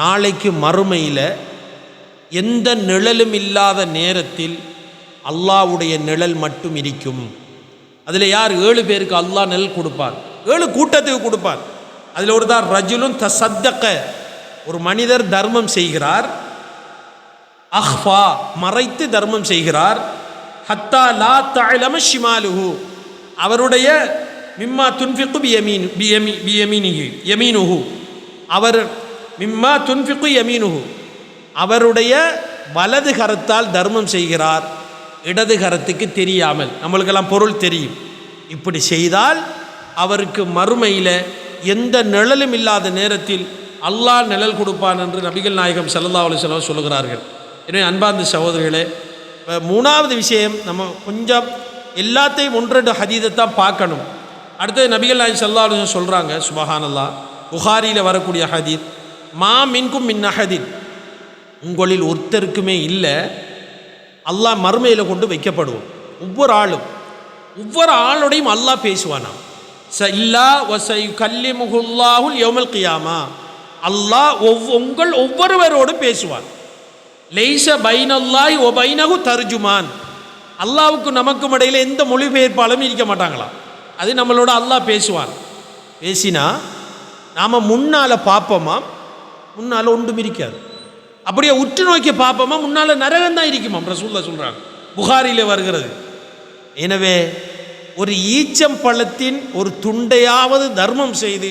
[SPEAKER 1] நாளைக்கு மறுமையில் எந்த நிழலும் இல்லாத நேரத்தில் அல்லாஹ்வுடைய நிழல் மட்டும் இருக்கும். அதில் யார்? 7 பேருக்கு அல்லாஹ் நிழல் கொடுப்பார். 7 கூட்டத்துக்கு கொடுப்பார். அதில் ஒரு தான் ரஜுலுன் தஸத்தக, ஒரு மனிதர் தர்மம் செய்கிறார். அஹ்ஃபா, மறைத்து தர்மம் செய்கிறார். ஹத்தா லா தஅலம ஷிமாலுஹு, அவருடைய மிம்மா துன்ஃபிகு யமீனுஹு, அவர் மிம்மா துன்ஃபிகு யமீனுஹு, அவருடைய வலது கரத்தால் தர்மம் செய்கிறார், இடது கரத்துக்கு தெரியாமல். நம்மளுக்கெல்லாம் பொருள் தெரியும். இப்படி செய்தால் அவருக்கு மறுமையில் எந்த நிழலும் இல்லாத நேரத்தில் அல்லாஹ் நிழல் கொடுப்பான் என்று நபிகள் நாயகம் ஸல்லல்லாஹு அலைஹி வஸல்லம் சொல்லுகிறார்கள். எனவே அன்பார்ந்த சகோதரர்களே, மூணாவது விஷயம், நம்ம கொஞ்சம் எல்லாத்தையும் ஒன்றெண்டு ஹதீதை தான் பார்க்கணும். அடுத்தது நபிகள் நாயகம் ஸல்லல்லாஹு அலைஹி வஸல்லம் சொல்கிறாங்க, சுபஹானல்லாஹ், புகாரியில் வரக்கூடிய ஹதீத், மா மின்கும் மின் அஹதின், உங்களில் ஒருத்தருக்குமே இல்லை, அல்லாஹ் மறுமையில் கொண்டு வைக்கப்படுவோம். ஒவ்வொரு ஆளோடையும் அல்லாஹ் பேசுவானா. இல்லா வசை கல்லிமுகுல்லாஹுல் யௌமல் கியாமா, அல்லாஹ் உங்கள் ஒவ்வொருவரோடும் பேசுவான். லைஸ பைனல்லாஹி வ பைனஹு தர்ஜுமான், அல்லாஹ்வுக்கு நமக்கும் இடையில் எந்த மொழிபெயர்ப்பாலும் இருக்க மாட்டாங்களாம். அது நம்மளோட அல்லாஹ் பேசுவான். பேசினா நாம் முன்னால் பார்ப்போமா, முன்னால் ஒன்றும் இருக்காது. அப்படியே உற்று நோக்கி பார்ப்போமா, முன்னால் நரகம் தான் இருக்குமா. ரசூலுல்லாஹ் சொல்கிறாங்க, புகாரியில் வருகிறது. எனவே ஒரு ஈச்சம்பழத்தின் ஒரு துண்டையாவது தர்மம் செய்து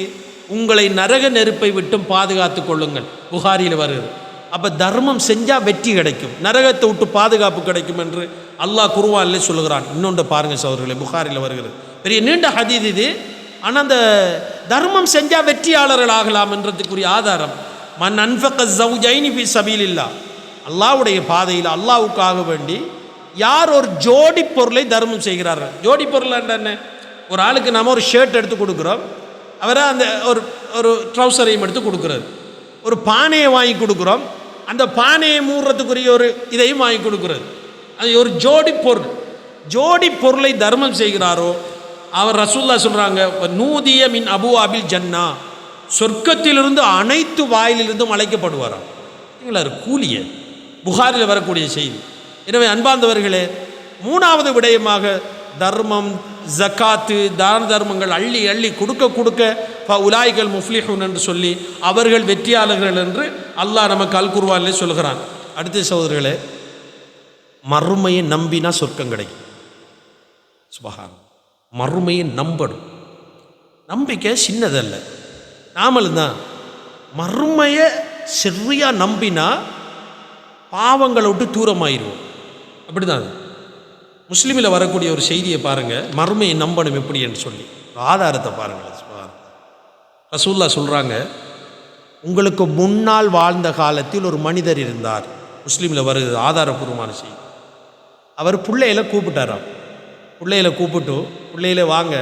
[SPEAKER 1] உங்களை நரக நெருப்பை விட்டும் பாதுகாத்து கொள்ளுங்கள், புகாரியில் வருகிறது. அப்போ தர்மம் செஞ்சால் வெற்றி கிடைக்கும், நரகத்தை விட்டு பாதுகாப்பு கிடைக்கும் என்று அல்லாஹ் குர்ஆனில் சொல்லுகிறான். இன்னொன்று பாருங்கள் சகோதரர்களே, புகாரில் வருகிறது, பெரிய நீண்ட ஹதீஸ் இது. ஆனால் அந்த தர்மம் செஞ்சால் வெற்றியாளர்கள் ஆகலாம் என்றதுக்குரிய ஆதாரம், மன் அன்ஃபக ஸௌஜைனி ஃபீ ஸபீலில்லாஹ், அல்லாஹ்வுடைய பாதையில் அல்லாஹ்வுக்காக வேண்டி யார் ஒரு ஜோடி பொருளை தர்மம் செய்கிறார்கள். ஜோடி பொருள் என்ன? ஒரு ஆளுக்கு நாம் ஒரு ஷர்ட் எடுத்து கொடுக்குறோம், அவரை அந்த ஒரு ட்ரௌசரையும் எடுத்து கொடுக்குறது, ஒரு பானையை வாங்கி கொடுக்குறோம், அந்த பானையை மூடுறதுக்குரிய ஒரு இதையும் வாங்கி கொடுக்குறது. அது ஒரு ஜோடி பொருள். ஜோடி பொருளை தர்மம் செய்கிறாரோ அவர், ரசூலுல்லாஹ் சொல்கிறாங்க, நூதிய மின் அபுவாபில் ஜன்னா, சொர்க்கத்திலிருந்து அனைத்து வாயிலிருந்தும் அழைக்கப்படுவாராம். நீங்களா கூலிய, புகாரில் வரக்கூடிய செய்தி. எனவே அன்பார்ந்தவர்களே, மூணாவது விடயமாக தர்மம், ஜக்காத்து, தான தர்மங்கள் அள்ளி அள்ளி கொடுக்க உலாய்கள் முஃப்லிஹூன் என்று சொல்லி அவர்கள் வெற்றியாளர்கள் என்று அல்லாஹ் நமக்கு அல் குர்ஆனிலே சொல்கிறான். அடுத்த சகோதரர்களே, மறுமையை நம்பினா சொர்க்கம் கிடைக்கும். சுபஹான், மறுமையை நம்பணும். நம்பிக்கை சின்னதல்ல, நாமளும் தான் மறுமையை சரியாக நம்பினா பாவங்களை விட்டு தூரமாயிருவோம். அப்படிதான் முஸ்லீமில் வரக்கூடிய ஒரு செய்தியை பாருங்கள், மறுமையை நம்பணும் எப்படி என்று சொல்லி ஆதாரத்தை பாருங்கள். ரசூலுல்லாஹ் சொல்கிறாங்க, உங்களுக்கு முன்னால் வாழ்ந்த காலத்தில் ஒரு மனிதர் இருந்தார். முஸ்லீமில் வருது ஆதாரபூர்வமான செய்தி. அவர் பிள்ளையில கூப்பிட்டாராம். பிள்ளையில கூப்பிட்டு, பிள்ளையில வாங்க.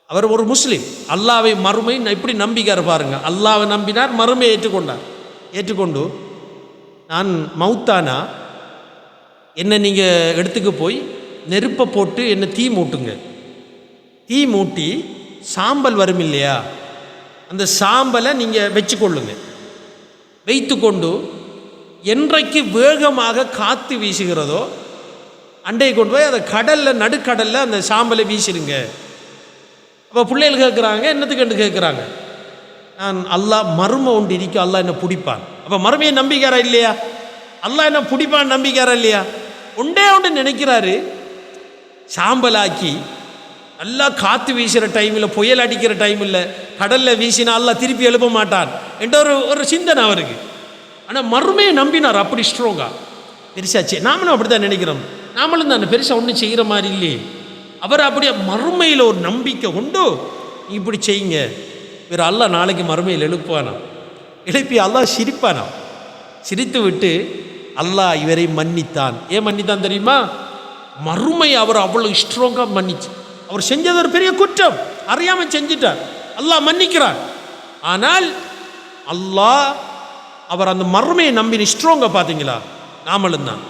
[SPEAKER 1] அவர் ஒரு முஸ்லீம், அல்லாவை மறுமை எப்படி நம்பிக்கார் பாருங்க. அல்லாவை நம்பினார், மறுமையை ஏற்றுக்கொண்டு நான் மௌத்தானா என்னை நீங்கள் எடுத்துக்க போய் நெருப்பை போட்டு என்னை தீ மூட்டுங்க. தீ மூட்டி சாம்பல் வரும் இல்லையா, அந்த சாம்பலை நீங்கள் வச்சுக்கொள்ளுங்க. வைத்து கொண்டு என்றைக்கு வேகமாக காற்று வீசுகிறதோ அண்டையை கொண்டு போய் அதை கடலில், நடுக்கடலில் அந்த சாம்பலை வீசிடுங்க. அப்போ பிள்ளைகள் கேட்குறாங்க, என்னத்துக்கு கேட்குறாங்க. நான் அல்லாஹ் மறுமை ஒன்று இருக்க, அல்லாஹ் என்ன பிடிப்பான். அப்போ மறுமையை நம்பிக்காரா இல்லையா, அல்லாஹ் என்ன பிடிப்பான் நம்பிக்காரா இல்லையா. ஒன்றே ஒன்று நினைக்கிறாரு, சாம்பலாக்கி நல்லா காற்று வீசுகிற டைமில், புயல் அடிக்கிற டைமில் கடலில் வீசினா அல்லாஹ் திருப்பி எழுப்ப மாட்டான் என்ற ஒரு சிந்தனை அவருக்கு. ஆனால் மறுமையை நம்பினார் அப்படி ஸ்ட்ராங்காக. பெருசாச்சு, நாமளும் அப்படி தான் நினைக்கிறோம். நாமளும் தான் பெருசாக ஒன்றும் செய்கிற மாதிரி இல்லையே. அவர் அப்படியே மறுமையில் ஒரு நம்பிக்கை கொண்டு இப்படி செய்யுங்க, வேறு அல்லாஹ் நாளைக்கு மறுமையில் எழுப்புவானா. எழுப்பி அல்லாஹ் சிரிப்பானா. சிரித்து விட்டு அல்லாஹ் இவரை மன்னித்தான். ஏன் மன்னித்தான் தெரியுமா? மறுமை அவர் அவ்வளோ ஸ்ட்ராங்காக மன்னிச்சு. அவர் செஞ்சது ஒரு பெரிய குற்றம், அறியாமல் செஞ்சிட்டார், அல்லாஹ் மன்னிக்கிறார். ஆனால் அல்லாஹ் அவர் அந்த மறுமையை நம்பி ஸ்ட்ராங்காக. பார்த்தீங்களா, நாமளும் தான்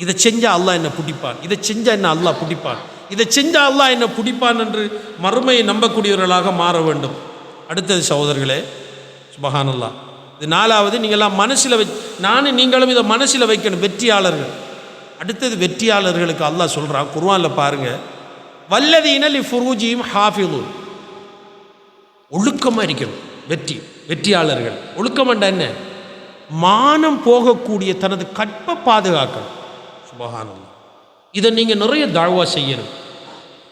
[SPEAKER 1] இதை செஞ்சால் அல்லாஹ் என்ன பிடிப்பான், இதை செஞ்சால் என்ன அல்லாஹ் பிடிப்பான், இதை செஞ்சால் அல்லாஹ் என்ன பிடிப்பான் என்று மறுமையை நம்பக்கூடியவர்களாக மாற வேண்டும். அடுத்தது சகோதரர்களே, சுபஹானல்லாஹ், இது நாலாவது. நீங்கள்லாம் மனசில் நானும் நீங்களும் இதை மனசில் வைக்கணும், வெற்றியாளர்கள். அடுத்தது வெற்றியாளர்களுக்கு அல்லாஹ் சொல்கிறான் குர்ஆனில் பாருங்கள், வல்லதீன லிஃபுரூஜிஹிம் ஹாஃபிலூன், ஒழுக்கமாக இருக்கணும். வெற்றியாளர்கள் ஒழுக்கம்ண்டா என்ன? மானம் போகக்கூடிய தனது கற்பை பாதுகாக்கணும். சுபஹானல்லாஹ், இதை நீங்கள் நிறைய தாழ்வா செய்யணும்.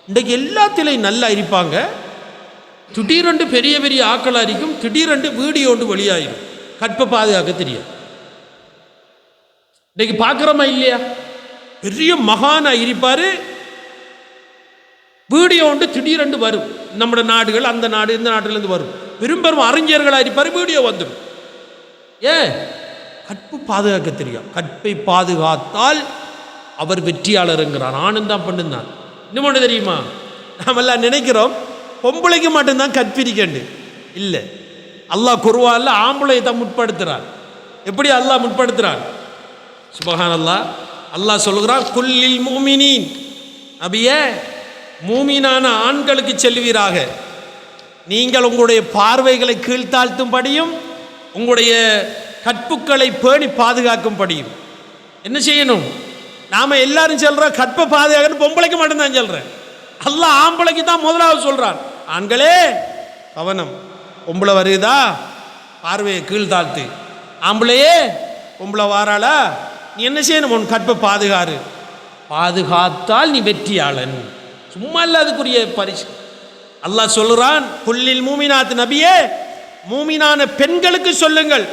[SPEAKER 1] இன்றைக்கு எல்லாத்திலையும் நல்லா இருப்பாங்க, திடீரென்று பெரிய பெரிய ஆக்களாக இருக்கும், திடீரென்று வீடியோ ஒன்று வெளியாயிடும், கற்பை பாதுகாக்க தெரியாது. இன்றைக்கு பார்க்குறோமா இல்லையா? பெரிய மகானாக இருப்பார், வீடியோ ஒன்று திடீரென்று வரும். நம்மளோட நாடுகள், அந்த நாடு, இந்த நாட்டிலேருந்து வரும். பெரும்பெரும் அறிஞர்களாக இருப்பார், வீடியோ வந்துடும். ஏன்? கற்பு பாதுகாக்க தெரியும். கற்பை பாதுகாத்தால் அவர் வெற்றியாளருங்கிறார். ஆணும் தான் பெண்ணும் தான். இன்னும் ஒன்று தெரியுமா, நாமெல்லாம் நினைக்கிறோம் பொம்பளைக்கு மட்டும்தான் கற்பிரிக்கண்டு. இல்லை, அல்லாஹ் குர்ஆன்ல ஆம்பளை தான் முற்படுத்துறான். எப்படி அல்லாஹ் முற்படுத்துறான்? சுப்ஹானல்லாஹ். அல்லாஹ் சொல்லுகிறான், குல்லில் முஃமினீன், நபியே மூமினான ஆண்களுக்கு செல்வீராக, நீங்கள் உங்களுடைய பார்வைகளை கீழ்த்தாழ்த்தும்படியும் உங்களுடைய கற்புக்களை பேணி பாதுகாக்கும்படியும் என்ன செய்யணும்? நாம எல்லாரும் சொல்றோம் கற்பை பாதுகாக்கணும், பொம்பளைக்கு மட்டும்தான் சொல்றேன். அல்லாஹ் ஆம்பளைக்கு தான் முதலாவது சொல்றான். ஆண்களே கவனம், பொம்பளை வருதா பார்வையை கீழ்த்தாழ்த்து. ஆம்பளையே பொம்பளை வாராளா, நீ என்ன செய்யணும்? உன் கற்பை பாதுகாரு. பாதுகாத்தால் நீ வெற்றியாளன். சும்மா இல்லை, அதுக்குரிய பரிசு. அல்லாஹ் சொல்லுறான், குல்லில் மூமினாத், நபியே மூமினான பெண்களுக்கு சொல்லுங்கள்,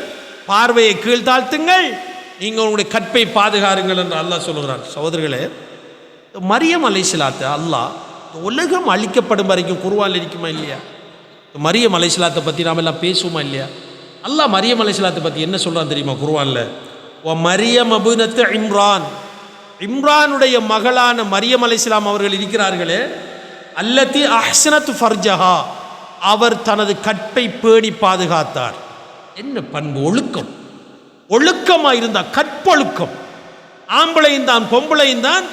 [SPEAKER 1] பார்வையை கீழ்த்தாழ்த்துங்கள், நீங்கள் உங்களுடைய கற்பை பாதுகாருங்கள் என்று அல்லாஹ் சொல்லுகிறான். சகோதரர்களே, மரியம் அலைஹிஸ்ஸலாத்தை அல்லாஹ் உலகம் அழிக்கப்படும் வரைக்கும் குர்ஆன்ல இருக்குமா இல்லையா? மரியம் அலைஹிஸ்ஸலாத்தை பற்றி நாம் எல்லாம் பேசுவோமா இல்லையா? அல்லாஹ் மரியம் அலைஹிஸ்ஸலாத்தை பற்றி என்ன சொல்கிறான் தெரியுமா குர்ஆன்ல? வ மரியம் இப்னத்து இம்ரான், இம்ரானுடைய மகளான மரியம் அலைஹிஸ்ஸலாம் அவர்கள் இருக்கிறார்களே, அல்லத்தி அஹ்ஸனத் ஃபர்ஜஹா, அவர் தனது கற்பை பேணி பாதுகாத்தார். என்ன பண்பு? ஒழுக்கம். ஒழுக்கமாக இருந்தால், கற்பொழுக்கம். ஆம்பளையும் தான் பொம்பளையும் தான்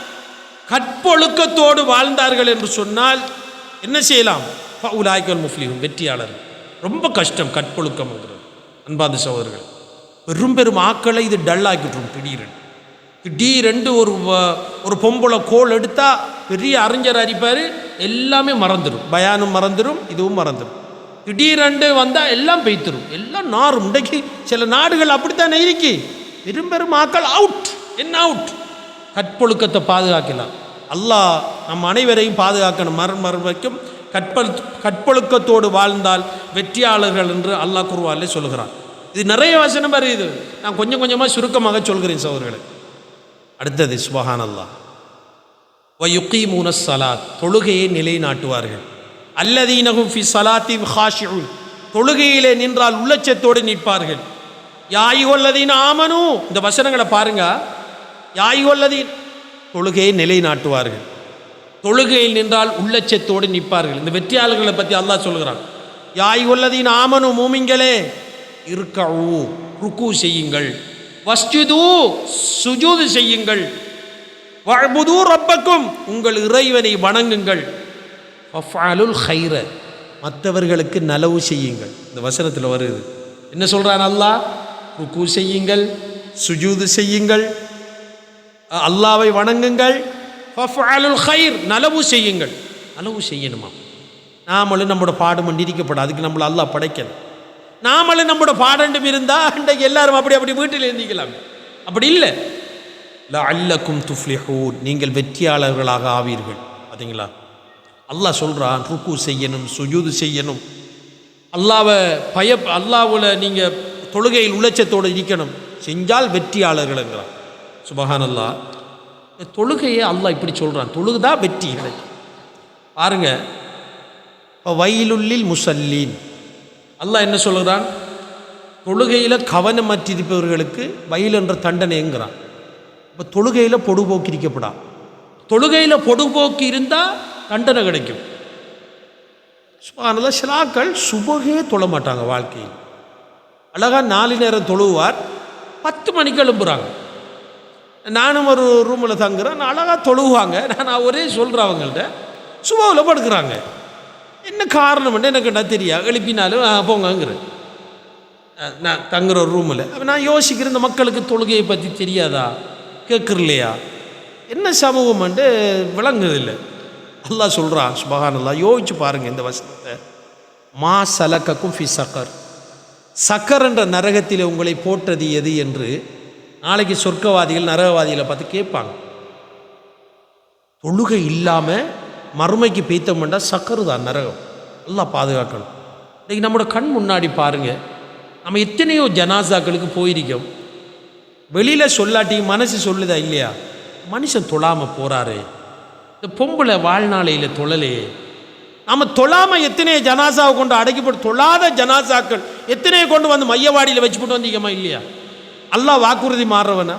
[SPEAKER 1] கற்பொழுக்கத்தோடு வாழ்ந்தார்கள் என்று சொன்னால் என்ன செய்யலாம்? ஃபஉலாயிகல் முஃப்லிஹூன், வெற்றியாளர். ரொம்ப கஷ்டம் கற்பொழுக்கம்ங்கிறது. அன்பார்ந்த சகோதரர்கள், பெரும் பெரும் ஆக்களை இது டல்லாக்கிட்டுரும். திடீரென்று ஒரு பொம்பளை கோல் எடுத்தால் பெரிய அறிஞர் அரிப்பார், எல்லாமே மறந்துடும். பயானும் மறந்துடும், இதுவும் மறந்துடும். திடீரென்று வந்தால் எல்லாம் பெய்த்துரும், எல்லாம் நாரும். இன்றைக்கு சில நாடுகள் அப்படித்தானே இருக்கு. பெரும் பெரும் ஆக்கள் அவுட். என்ன அவுட்? கற்பொழுக்கத்தை பாதுகாக்கலாம். அல்லாஹ் நம் அனைவரையும் பாதுகாக்கணும். மறுமைக்கும் கற்பொழுக்கத்தோடு வாழ்ந்தால் வெற்றியாளர்கள் என்று அல்லாஹ் குர்ஆனிலே சொல்கிறான். இது நிறைய வசனம் வருது, நான் கொஞ்சம் கொஞ்சமாக சுருக்கமாக சொல்கிறேன் சகோதரர்களே. அடுத்தது சுப்ஹானல்லாஹ், வயுகீமூன ஸலாத், தொழுகையை நிலைநாட்டுவார்கள். அல்லதீனஹும் ஃபி ஸலாத்திஹிம் ஹாஷிஊன், தொழுகையிலே நின்றால் உள்ளச்சத்தோடு நிற்பார்கள். யா அய்யுஹல்லதீன ஆமனூ, இந்த வசனங்களை பாருங்க. யா அய்யுஹல்லதீன், தொழுகையை நிலைநாட்டுவார்கள். தொழுகையில் நின்றால் உள்ளச்சத்தோடு நிற்பார்கள். இந்த வெற்றியாளர்களை பற்றி அல்லாஹ் சொல்கிறான். யா அய்யுஹல்லதீன ஆமனூ, மூமின்களே, இர்கஊ, ருக்கு செய்யுங்கள், வஸ்ஜுது, சுஜூது செய்யுங்கள், வஅ்புது ரப்பக்கும், உங்கள் இறைவனை வணங்குங்கள், வஃஅலுல் கைர, மற்றவர்களுக்கு நலவு செய்யுங்கள். இந்த வசனத்தில் வருது. என்ன சொல்கிறான் அல்லாஹ்? ருக்கு செய்யுங்கள், சுஜூது செய்யுங்கள், அல்லாவை வணங்குங்கள், வஃஅலுல் கைர், நலவு செய்யுங்கள். நலவு செய்யணுமா? நாமளும் நம்மளோட பாடம் மண்டிரிக்கப்படாது. அதுக்கு நம்மளை அல்லாஹ் படைக்கல. நாமளும் நம்மளோட பாடம் இருந்தால் இன்றைக்கு எல்லாரும் அப்படி வீட்டில் இருந்திக்கலாம். அப்படி இல்லை. லஅல்லக்கும் துஃப்லிஹூன், நீங்கள் வெற்றியாளர்களாக ஆவீர்கள். பார்த்தீங்களா? அல்லாஹ் சொல்கிறான், ருக்கு செய்யணும், சுஜூது செய்யணும், அல்லாஹ்வுல நீங்கள் தொழுகையில் உள்ளச்சத்தோடு இருக்கணும். செஞ்சால் வெற்றியாளர்கள்ங்கிறான். சுப்ஹானல்லாஹ். தொழுகையை அல்லாஹ் இப்படி சொல்கிறான், தொழுகுதா வெற்றி கிடைக்கும். பாருங்க, வயலுல்லில் முஸல்லீன், அல்லாஹ் என்ன சொல்கிறான்? தொழுகையில் கவனமற்றிருப்பவர்களுக்கு வயல் என்ற தண்டனைங்கிறான். இப்போ தொழுகையில் பொடுபோக்கு இருக்கப்படா. தொழுகையில் பொடுபோக்கு இருந்தால் தண்டனை கிடைக்கும். சுப்ஹானல்லாஹ். சிலாக்கள் சுபகே தொழ மாட்டாங்க வாழ்க்கையில். அழகாக 4 நேரம் தொழுவார், 10 மணிக்கு எழும்புறாங்க. நானும் ஒரு ரூமில் தங்குறேன், அழகாக தொழுவாங்க. நான் ஒரே சொல்கிறேன் அவங்கள்ட்ட, சுபவில் படுக்கிறாங்க. என்ன காரணம் எனக்கு என்ன தெரியாது. எழுப்பினாலும் போங்கங்கிறேன். நான் தங்குற ஒரு ரூமில். நான் யோசிக்கிறேன், இந்த மக்களுக்கு தொழுகையை பற்றி தெரியாதா, கேட்குறலையா, என்ன சமூகம்ன்ட்டு விளங்குதில்லை. அல்லாஹ் சொல்கிறான் சுப்ஹானல்லாஹ். யோசிச்சு பாருங்கள் இந்த வசனத்தை. மா சலக்கக்கும் ஃபி சக்கர், சக்கர் என்ற நரகத்தில் உங்களை போட்டது எது என்று நாளைக்கு சொர்க்கவாதிகள் நரகவாதிகளை பார்த்து கேட்பாங்க. தொழுகை இல்லாமல் மறுமைக்கு பெய்த்தோம்னா சக்கரு தான் நரகம். எல்லாம் பாதுகாக்கணும். இன்றைக்கி நம்மளோட கண் முன்னாடி பாருங்கள், நம்ம எத்தனையோ ஜனாசாக்களுக்கு போயிருக்கோம். வெளியில் சொல்லாட்டியும் மனசு சொல்லுதா இல்லையா? மனுஷன் தொழாமல் போகிறாரு. இந்த பொம்பளை வாழ்நாளையில் தொழலையே. நம்ம தொழாமல் எத்தனையோ ஜனாசாவை கொண்டு அடக்கி போட்டு, தொழாத ஜனாசாக்கள் எத்தனையோ கொண்டு வந்து மையவாடியில் வச்சு போட்டு வந்தீங்கம்மா இல்லையா? அல்லாஹ் வாக்குறுதி மாறுறவனா?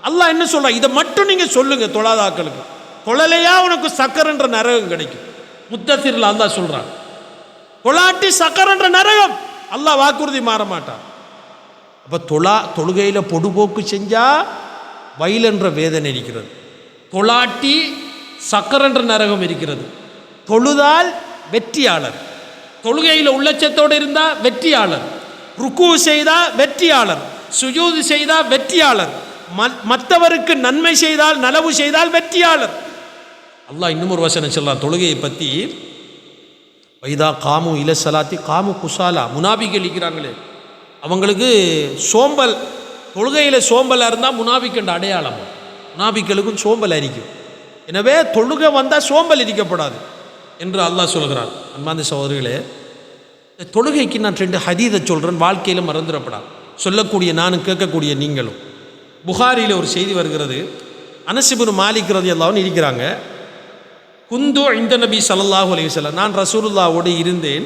[SPEAKER 1] அல்லாஹ் என்ன சொல்றான்? இதை மட்டும் நீங்க சொல்லுங்க தொழாதாக்களுக்கு, தொழலையா உனக்கு சக்கரன்ற நரகம் கிடைக்கும். முத்தசிரில் அல்லாஹ் சொல்றான், தொழாட்டி சக்கரன்ற நரகம். அல்லாஹ் வாக்குறுதி மாற மாட்டான். அப்ப தொழுகையில பொடுபோக்கு செஞ்சா வயலென்ற வேதனை இருக்கிறது, தொழாட்டி சக்கரன்ற நரகம் இருக்கிறது. தொழுதால் வெற்றியாளர், தொழுகையில் உள்ளச்சத்தோடு இருந்தா வெற்றியாளர், ருக்கு செய்தா வெற்றியாளர், சுஜூது செய்தா வெற்றியாளர், மற்றவருக்கு நன்மை செய்தால் நலவு செய்தால் வெற்றியாளர். அல்லாஹ் இன்னும் ஒரு வசனம் சொல்றான் தொழுகையை பற்றி, வைதா காமு இல சலாத்தி காமு குசாலா. முனாபிகள் இருக்கிறாங்களே அவங்களுக்கு சோம்பல், தொழுகையில் சோம்பலாக இருந்தால் முனாபிக்கண்ட அடையாளம், முனாபிக்களுக்கும் சோம்பல் அரிக்கும். எனவே தொழுகை வந்தால் சோம்பல் இருக்கப்படாது என்று அல்லாஹ் சொல்கிறான். அன்பார்ந்த சகோதரிகளே, தொழுகைக்கு நான் 2 ஹதீதை சொல்கிறேன், வாழ்க்கையில் மறந்துடப்படாது, சொல்லக்கூடிய நானும் கேட்கக்கூடிய நீங்களும். புகாரியில் ஒரு செய்தி வருகிறது, அனஸ் இப்னு மாலிக் ரலியல்லாஹு அன்ஹு இருக்கிறாங்க. குந்து இந்த நபி ஸல்லல்லாஹு அலைஹி வஸல்லம், நான் ரசூலுல்லாஹ்வோடு இருந்தேன்.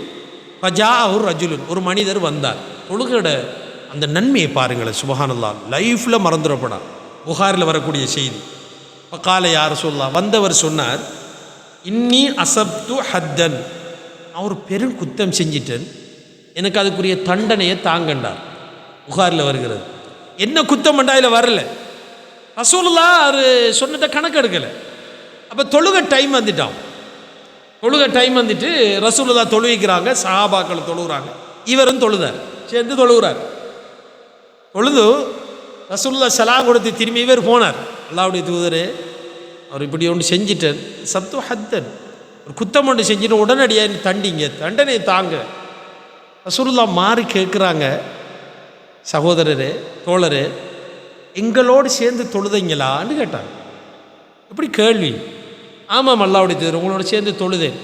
[SPEAKER 1] ஃபஜாஅஹு ரஜுலுன், ஒரு மனிதர் வந்தார். தொழுகையோட அந்த நன்மையை பாருங்களேன், சுப்ஹானல்லாஹ், லைஃப்பில் மறந்துடப்படாது. புகாரில் வரக்கூடிய செய்தி. ஃபகால யா ரசூலுல்லாஹ், வந்தவர் சொன்னார், இன்னி அசப்து ஹத்தன், அவர் பெரும் குத்தம் செஞ்சிட்டேன், எனக்கு அதுக்குரிய தண்டனையை தாங்கண்டார். புகாரில் வருகிறது. என்ன குத்தம் பண்ணாயில் வரல, ரசூலுல்லாஹ் அவர் சொன்னதை கணக்கு எடுக்கலை. அப்போ தொழுகை டைம் வந்துட்டான், தொழுகை டைம் வந்துட்டு ரசூலுல்லாஹ் தொழுவிக்கிறாங்க, சஹாபாக்கள் தொழுகிறாங்க, இவரும் தொழுதார், சேர்ந்து தொழுகிறார். தொழுது ரசூலுல்லாஹ் சலாம் கொடுத்து திரும்பி இவர் போனார். அல்லாஹ்வுடைய தூதரே, அவர் இப்படி ஒன்று செஞ்சிட்டேன், சப்து ஹத்தன், ஒரு குத்தம் ஒன்று செஞ்சுட்டு உடனடியாக தண்டிங்க, தண்டனை தாங்க. ரசூலுல்லாஹ் மாறி கேட்குறாங்க, சகோதரரே தோழரே, எங்களோடு சேர்ந்து தொழுதைங்களான்னு கேட்டாங்க. எப்படி கேள்வி? ஆமாம் அல்லாஹ்வுடைய தூதர், உங்களோட சேர்ந்து தொழுதேன்.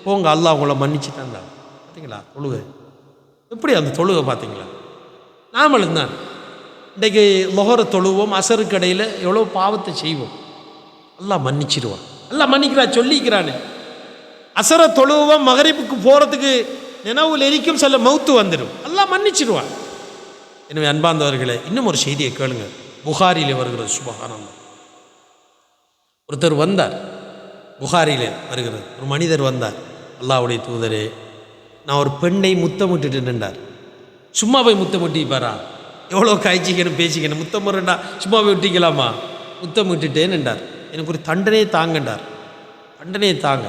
[SPEAKER 1] போங்க, அல்லாஹ் உங்களை மன்னிச்சு தந்தார். பார்த்தீங்களா தொழுகை எப்படி, அந்த தொழுகை பார்த்தீங்களா? நாமளும் தான் இன்றைக்கு லொஹர தொழுவோம், அசருக்கு இடையில் எவ்வளோ பாவத்தை செய்வோம், அல்லாஹ் மன்னிச்சிடுவான். அல்லாஹ் மன்னிக்கிறா, சொல்லிக்கிறானே. அசர தொழுவோம், மகரிப்புக்கு போகிறதுக்கு நினைவில் எரிக்கும் சில மௌத்து வந்துடும், அல்லாஹ் மன்னிச்சிடுவான். எனவே அன்பார்ந்தவர்களே, இன்னும் ஒரு செய்தியை கேளுங்க, புகாரிலே வருகிறது. சுப்ஹானல்லாஹ், ஒருத்தர் வந்தார், புகாரிலே வருகிறது, ஒரு மனிதர் வந்தார். அல்லாஹ்வுடைய தூதரே, நான் ஒரு பெண்ணை முத்தமிட்டுட்டு நின்றார். சும்மா போய் முத்தமிட்டிப்பாரா? எவ்வளோ காய்ச்சிக்கணும் பேசிக்கணும், முத்தம் முறைண்டா சும்மா போய் விட்டிக்கலாமா? முத்தமிட்டுட்டே நின்றார். எனக்கு ஒரு தண்டனையை தாங்கண்டார், தண்டனையை தாங்க.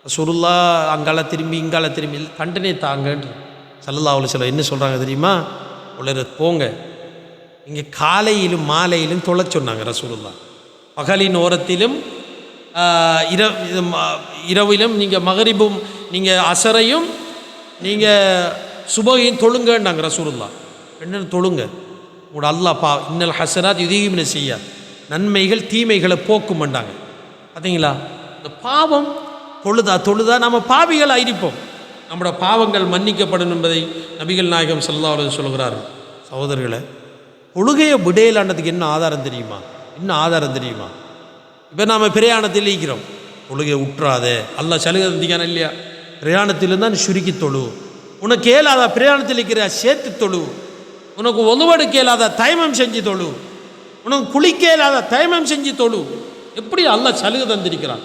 [SPEAKER 1] ரசூலுல்லாஹ் அங்கால திரும்பி இங்கால திரும்பி, தண்டனையை தாங்கன்று ஸல்லல்லாஹு அலைஹி வஸல்லம் என்ன சொல்கிறாங்க தெரியுமா? உள்ள போங்க, இங்கே காலையிலும் மாலையிலும் தொழ சொன்னாங்க ரசூலுல்லாஹ். பகலின் ஓரத்திலும் இரவிலும் நீங்கள் மகரிபும் நீங்கள் அசரையும் நீங்கள் சுபகையும் தொழுங்கன்னாங்க ரசூலுல்லாஹ். என்னென்னு தொழுங்க, உங்களோட அல்லாஹ் இன்னல் ஹசனாத் யுதீஹிப்ன செய்யா, நன்மைகள் தீமைகளை போக்கும் பண்ணாங்க. பார்த்தீங்களா, இந்த பாவம் தொழுதா நம்ம பாவிகள் ஆயிருப்போம், நம்மளோட பாவங்கள் மன்னிக்கப்படும் என்பதை நபிகள் நாயகம் ஸல்லல்லாஹு அலைஹி வஸல்லம் சொல்கிறார்கள். சகோதரர்களை, தொழுகையை விடையிலாண்டதுக்கு என்ன ஆதாரம் தெரியுமா? என்ன ஆதாரம் தெரியுமா? இப்போ நாம் பிரயாணத்தில் இருக்கிறோம், தொழுகையை உற்றாதே, அல்லாஹ் சலுகை தந்திக்கான இல்லையா? பிரயாணத்தில் தான் சுருக்கி தொழு, உனக்கு கேளாத பிரயாணத்தில் இருக்கிற சேர்த்து தொழு, உனக்கு ஒதுவடு கேளாத தயமம் செஞ்சு தொழு, உனக்கு குளிக்க இல்லாத தயமம் செஞ்சு தொழு. எப்படி அல்லாஹ் சலுகை தந்திருக்கிறான்?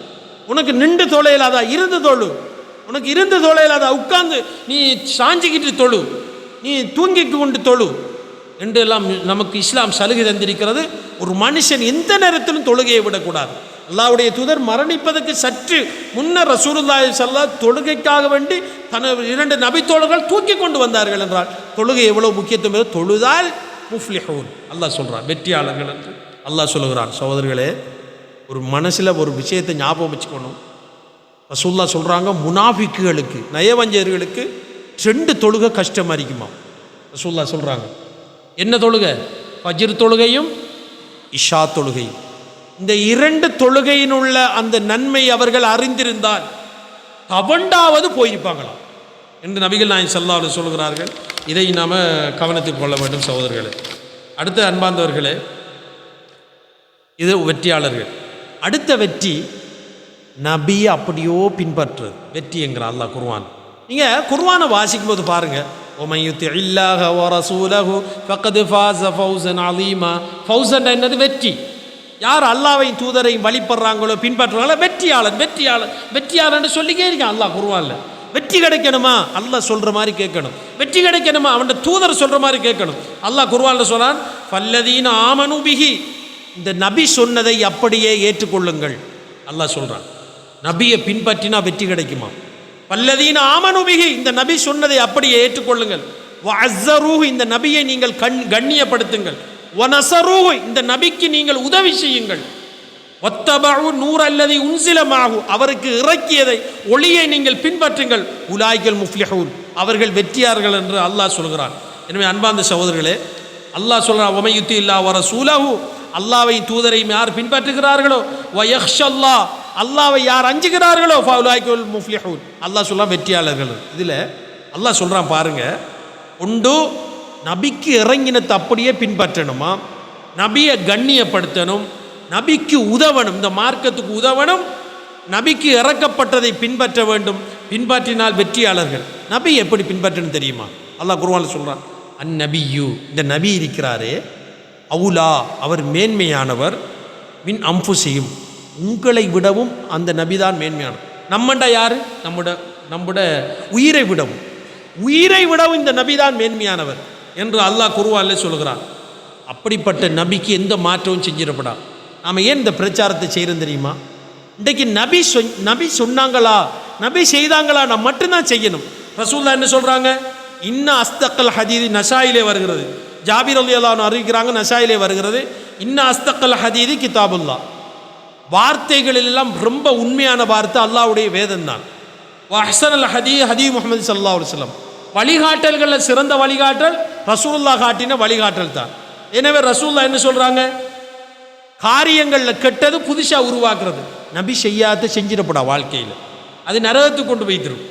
[SPEAKER 1] உனக்கு நின்று தொலையில்லாதா இருந்து தொழு, உனக்கு இருந்து தொலையில்லாதா உட்கார்ந்து நீ சாஞ்சிக்கிட்டு தொழு, நீ தூங்கி கொண்டு தொழு என்று எல்லாம் நமக்கு இஸ்லாம் சலுகை தந்திருக்கிறது. ஒரு மனுஷன் எந்த நேரத்திலும் தொழுகையை விடக்கூடாது. அல்லாஹ்வுடைய தூதர் மரணிப்பதற்கு சற்று முன்னர் ரசூலுல்லாஹி ஸல்லல்லாஹு தொழுகைக்காக வேண்டி தனது 2 நபித்தோழர்கள் தூக்கி கொண்டு வந்தார்கள் என்றால் தொழுகை எவ்வளவு முக்கியத்துவம். தொழுதால் முஃப்லிஹூன் அல்லாஹ் சொல்கிறான், வெற்றியாளர்கள் என்று அல்லாஹ் சொல்லுகிறான். சகோதரர்களே, ஒரு மனசில் ஒரு விஷயத்தை ஞாபகம் வச்சுக்கணும். ரசூலுல்லாஹ் சொல்கிறாங்க, முனாஃபிக்குகளுக்கு நயவஞ்சகர்களுக்கு 2 தொழுகை கஷ்டமாக இருக்குமா. ரசூலுல்லாஹ் சொல்கிறாங்க, என்ன தொழுகை? ஃபஜ்ர் தொழுகையும் இஷா தொழுகையும். இந்த 2 தொழுகையின் உள்ள அந்த நன்மை அவர்கள் அறிந்திருந்தால் தவண்டாவது போயிருப்பாங்களாம் என்று நபிகள் நாயகம் ஸல்லல்லாஹு அலைஹி வஸல்லம் சொல்கிறார்கள். இதை நாம் கவனத்தில் கொள்ள வேண்டும் சகோதரர்களே. அடுத்த அன்பார்ந்தவர்களே, இது வெற்றியாளர்கள். அடுத்த வெற்றி நபியை அப்படியோ பின்பற்றுறது வெற்றி என்கிறான் அல்லாஹ் குர்ஆன். நீங்கள் குர்ஆனை வாசிக்கும் போது பாருங்கள், ومن يطع الله ورسوله فقد فاز فوزا عظيما. ஃபௌசன் என்னது? வெற்றி. யார் அல்லாஹ்வையும் தூதரையும் வழிபடுறாங்களோ பின்பற்றுறாங்களோ வெற்றியாளன் வெற்றியாளன் வெற்றியாளன் சொல்லிக்கே இருக்கான் அல்லாஹ் குர்ஆன்ல. வெற்றி கிடைக்கணுமா அல்லாஹ் சொல்ற மாதிரி கேட்கணும், வெற்றி கிடைக்கணுமா அவன் தூதர் சொல்ற மாதிரி கேட்கணும். அல்லாஹ் குர்ஆன்ல சொல்றான், ஃபல்லதீன ஆமனு பிஹி, இந்த நபி சொன்னதை அப்படியே ஏற்றுக்கொள்ளுங்கள். அல்லாஹ் சொல்றான், நபியை பின்பற்றினா வெற்றி கிடைக்குமா. ஃபல்லதீன ஆமனு பிஹி, இந்த நபி சொன்னதை அப்படியே ஏற்றுக்கொள்ளுங்கள். வஅஸ்ஸரூஹு, இந்த நபியை நீங்கள் கண்ணியப்படுத்துங்கள். வனஸரூஹு, இந்த நபிக்கு நீங்கள் உதவி செய்யுங்கள். வத்தபஉ நூர அல்லதி உன்சில மஅஹு, அவருக்கு இறக்கியதை ஒளியை நீங்கள் பின்பற்றுங்கள். உலாயிகல் முஃப்லிஹூன், அவர்கள் வெற்றியார்கள் என்று அல்லாஹ் சொல்கிறான். எனவே அன்பார்ந்த சகோதரர்களே, அல்லாஹ் சொல்றான், வமன் யுத்தில்லாஹ வ ரசூலஹு, அல்லாஹ்வை தூதரையும் யார் பின்பற்றுகிறார்களோ, வ யக்ஷல்லாஹ், அல்லாஹ்வை யார் அஞ்சுகிறார்களோ, ஃபஉலாயிகல் முஃப்லிஹூன், அல்லாஹ் சொல்றான் வெற்றியாளர்கள். இதில் அல்லாஹ் சொல்றான் பாருங்க, ஒன்று நபிக்கு இறங்கினத்தை அப்படியே பின்பற்றணுமா, நபியை கண்ணியப்படுத்தணும், நபிக்கு உதவணும், இந்த மார்க்கத்துக்கு உதவணும், நபிக்கு இறக்கப்பட்டதை பின்பற்ற வேண்டும். பின்பற்றினால் வெற்றியாளர்கள். நபி எப்படி பின்பற்றணும் தெரியுமா? அல்லாஹ் குர்ஆன்ல சொல்றான், அந்நபியு, இந்த நபி இருக்கிறாரே, அவுலா, அவர் மேன்மையானவர், மின் அம்புசியும், உங்களை விடவும் அந்த நபி தான் மேன்மையானவர். நம்மண்டா யாரு? நம்முட உயிரை விடவும் இந்த நபி தான் மேன்மையானவர் என்று அல்லாஹ் குர்ஆன்ல சொல்கிறான். அப்படிப்பட்ட நபிக்கு எந்த மாற்றமும் செஞ்சிடப்படா. நாம் ஏன் இந்த பிரச்சாரத்தை செய்கிறோம் தெரியுமா? இன்றைக்கு நபி சொன்னாங்களா, நபி செய்தாங்களா, நம்ம மட்டும்தான் செய்யணும். ரசூலுல்லாஹ் என்ன சொல்கிறாங்க? இன்ன அஸ்தக்கல் ஹதீது, நசாயிலே வருகிறது, ஜாபிர் ரலியல்லாஹு அன்ஹு அறிவிக்கிறாங்க, நசாயிலே வருகிறது, இன்ன அஸ்தக்கல் ஹதீது கிதாபுல்லா, வார்த்தைகளில் எல்லாம் ரொம்ப உண்மையான வார்த்தை அல்லாஹ்வுடைய வேதம் தான். வஹ்சனல் ஹதீ முஹம்மது ஸல்லல்லாஹு அலைஹி வஸல்லம், வழிகாட்டல்களில் சிறந்த வழிகாட்டல் ரசூலுல்லாஹ் காட்டின வழிகாட்டல் தான். எனவே ரசூலுல்லாஹ் என்ன சொல்கிறாங்க? காரியங்களில் கெட்டது புதுசாக உருவாக்குறது, நபி செய்யாத செஞ்சிடப்படா வாழ்க்கையில், அது நரகத்துக்கு கொண்டு போய்த்திரும்.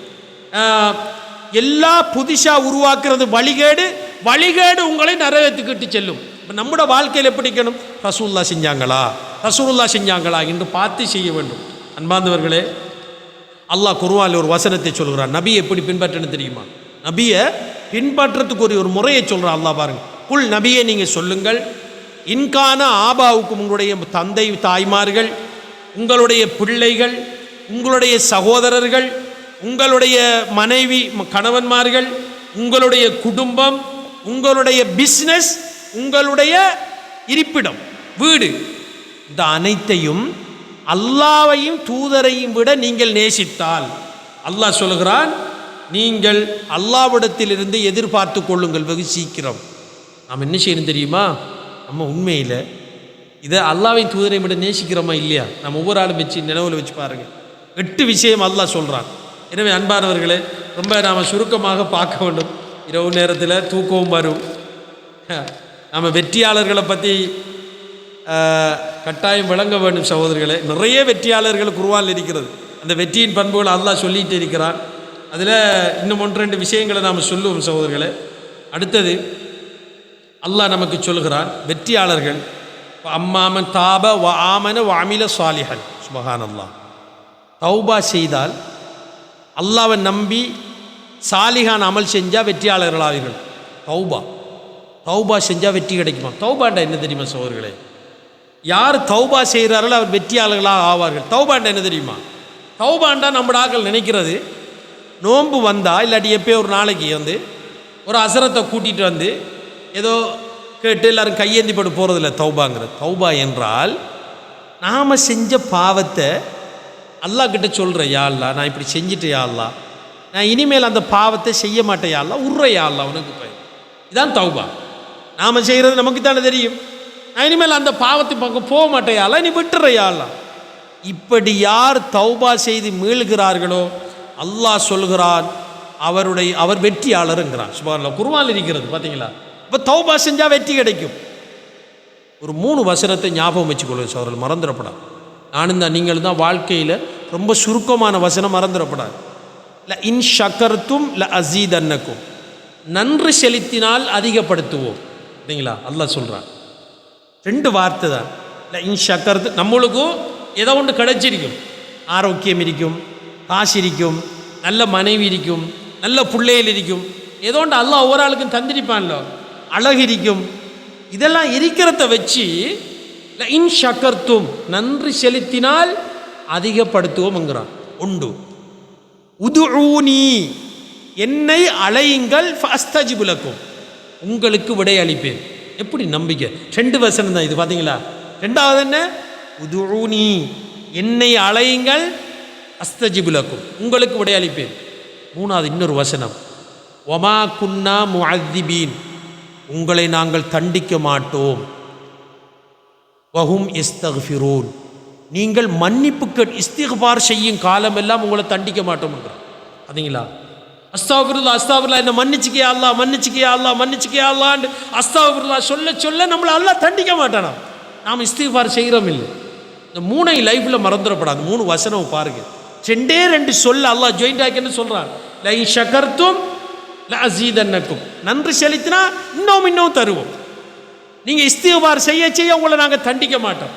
[SPEAKER 1] எல்லா புதுசாக உருவாக்குறது வழிகேடு உங்களை நரகத்துக்கு இட்டு செல்லும். இப்போ நம்முடைய வாழ்க்கையில் எப்படி இருக்கணும்? ரசூலுல்லாஹ் செஞ்சாங்களா என்று பார்த்து செய்ய வேண்டும். அன்பார்ந்தவர்களே, அல்லாஹ் குர்ஆனில் ஒரு வசனத்தை சொல்கிறான், நபியை எப்படி பின்பற்றணும் தெரியுமா? நபியை பின்பற்றத்துக்கு ஒரு முறையை சொல்கிறான் அல்லாஹ் பாருங்க. குல், நபியை நீங்கள் சொல்லுங்கள், இன்கான ஆபாவுக்கும், உங்களுடைய தந்தை தாய்மார்கள், உங்களுடைய பிள்ளைகள், உங்களுடைய சகோதரர்கள், உங்களுடைய மனைவி கணவன்மார்கள், உங்களுடைய குடும்பம், உங்களுடைய பிஸ்னஸ், உங்களுடைய இருப்பிடம் வீடு, இந்த அனைத்தையும் அல்லாஹ்வையும் தூதரையும் விட நீங்கள் நேசித்தால், அல்லாஹ் சொல்கிறான், நீங்கள் அல்லாஹ்விடத்திலிருந்து எதிர்பார்த்து கொள்ளுங்கள் வெகு சீக்கிரம். நாம் என்ன செய்யணும் தெரியுமா? நம்ம உண்மையில் இதை அல்லாஹ்வையும் தூதரையும் விட நேசிக்கிறோமா இல்லையா? நம்ம ஒவ்வொரு ஆளும் வச்சு நினைவில் வச்சு பாருங்கள். 8 விஷயம் அல்லாஹ் சொல்கிறான். எனவே அன்பானவர்களே, ரொம்ப நாம் சுருக்கமாக பார்க்க வேண்டும். இரவு நேரத்தில் தூக்கமும் வரும். நம்ம வெற்றியாளர்களை பற்றி கட்டாயம் விளங்க வேண்டும் சகோதரர்களே. நிறைய வெற்றியாளர்கள் குர்ஆனில் இருக்கிறது. அந்த வெற்றியின் பண்புகள் அல்லாஹ் சொல்லிகிட்டு இருக்கிறான். அதில் இன்னும் 1-2 விஷயங்களை நாம் சொல்லுவோம் சகோதரர்களே. அடுத்தது அல்லாஹ் நமக்கு சொல்கிறான், வெற்றியாளர்கள் அம்மாமன் தாப வ ஆமன வ அமில சாலிஹன், சுப்ஹானல்லாஹ், தௌபா செய்தால், அல்லாஹ்வை நம்பி சாலிஹான் அமல் செஞ்சால் வெற்றியாளர்களாவீர்கள். தௌபா செஞ்சால் வெற்றி கிடைக்குமா? தௌபாண்டா என்ன தெரியுமா சகோதரர்களே? யார் தௌபா செய்கிறார்களோ அவர் வெற்றியாளர்களாக ஆவார்கள். தௌபாண்டா என்ன தெரியுமா? தௌபாண்டா நம்ம ஆக்கள் நினைக்கிறது, நோன்பு வந்தால் இல்லாட்டி எப்போ ஒரு நாளைக்கு வந்து ஒரு அசரத்தை கூட்டிகிட்டு வந்து ஏதோ கேட்டு எல்லோரும் கையேந்தி போட்டு போகிறதில்ல தௌபாங்கிறது. தௌபா என்றால் நாம் செஞ்ச பாவத்தை அல்லாஹ் கிட்ட சொல்கிற, யா அல்லாஹ் நான் இப்படி செஞ்சுட்டேன், யா அல்லாஹ் நான் இனிமேல் அந்த பாவத்தை செய்ய மாட்டேன், யா அல்லாஹ் உர்ற, யா அல்லாஹ் உனக்கு பயம். இதான் தௌபா. நாம் செய்கிறது நமக்கு தானே தெரியும். நான் இனிமேல் அந்த பாவத்தை பக்கம் போக மாட்டேன், யா அல்லாஹ் நீ விட்டுற, யா அல்லாஹ். இப்படி யார் தௌபா செய்து மீள்கிறார்களோ அல்லாஹ் சொல்கிறான், அவர் வெற்றியாளருங்கிறான். சுப்ஹானல்லாஹ், குர்ஆனில் இருக்கிறது பார்த்தீங்களா? இப்போ தௌபா செஞ்சால் வெற்றி கிடைக்கும். ஒரு 3 வசனத்தை ஞாபகம் வச்சுக்கொள்ளுங்க சகோதரர்கள், மறந்துடப்படாது. நானும் தான் நீங்களும் தான் வாழ்க்கையில் ரொம்ப சுருக்கமான வசனம் மறந்துடப்படாது. ல இன் ஷக்கர்த்தும் ல அஸீதன்னக்கும், நன்றி செலுத்தினால் அதிகப்படுத்துவோம். சரிங்களா? அல்லாஹ் சொல்கிறான். 2 வார்த்தை தான். ல இன் ஷக்கர்த்து, நம்மளுக்கும் ஏதோ ஒன்று கிடைச்சிருக்கும். ஆரோக்கியம் இருக்கும், காசு இருக்கும், நல்ல மனைவி இருக்கும், நல்ல பிள்ளைகள் இருக்கும். ஏதோண்டு அல்லாஹ் ஒவ்வொரு ஆளுக்கும் தந்திரிப்பான்ல, அழகு இருக்கும். இதெல்லாம் இருக்கிறத வச்சு இன் ஷக்கர்த்தும் நன்றி செலுத்தினால் அதிகப்படுத்துவோம்ங்கிறான். உண்டு உதுஊனி என்னை அழையுங்கள் ஃபஸ்தஜிபு லக்கும் உங்களுக்கு விடை அளிப்பேன். எப்படி நம்பிக்கை? 2 வசனம் தான் இது, பார்த்தீங்களா? 2வது என்ன? உதுஊனி என்னை அழையுங்கள் அஸ்தஜிபு லக்கும் உங்களுக்கு விடை அளிப்பேன். 3வது இன்னொரு வசனம், வமா குன்னா முஅத்திபீன் உங்களை நாங்கள் தண்டிக்க மாட்டோம், வஹும் இஸ்தக்ஃபிரூன் நீங்கள் மன்னிப்பு இஸ்திக்பார் செய்யும் காலமெல்லாம் உங்களை தண்டிக்க மாட்டோம்ங்கிறார். பார்த்தீங்களா? அஸ்தாஃபிருல்லாஹ் அஸ்தாஃபிருல்லாஹ் என்ன மன்னிச்சுக்கியா அல்லாஹ் மன்னிச்சுக்கியா அல்லாஹ் மன்னிச்சுக்கியா அல்லாஹ்ன்னு அஸ்தாஃபிருல்லாஹ் சொல்ல சொல்ல நம்மளை அல்லாஹ் தண்டிக்க மாட்டானா. நாம் இஸ்திக்பார் செய்கிறோம் இல்லை. இந்த 3ஐ லைஃப்பில் மறந்துடப்படாது. 3 வசனம் பாருங்க. 2 சொல்ல அல்லாஹ் ஜாயிண்ட் ஆக்கின்னு சொல்கிறான். லை ஷகர்த்தும் லஅஸீதன்னக்கும் நன்றி செலுத்தினா இன்னும் தருவோம். நீங்கள் இஸ்திக்பார் செய்ய செய்ய உங்களை நாங்கள் தண்டிக்க மாட்டோம்.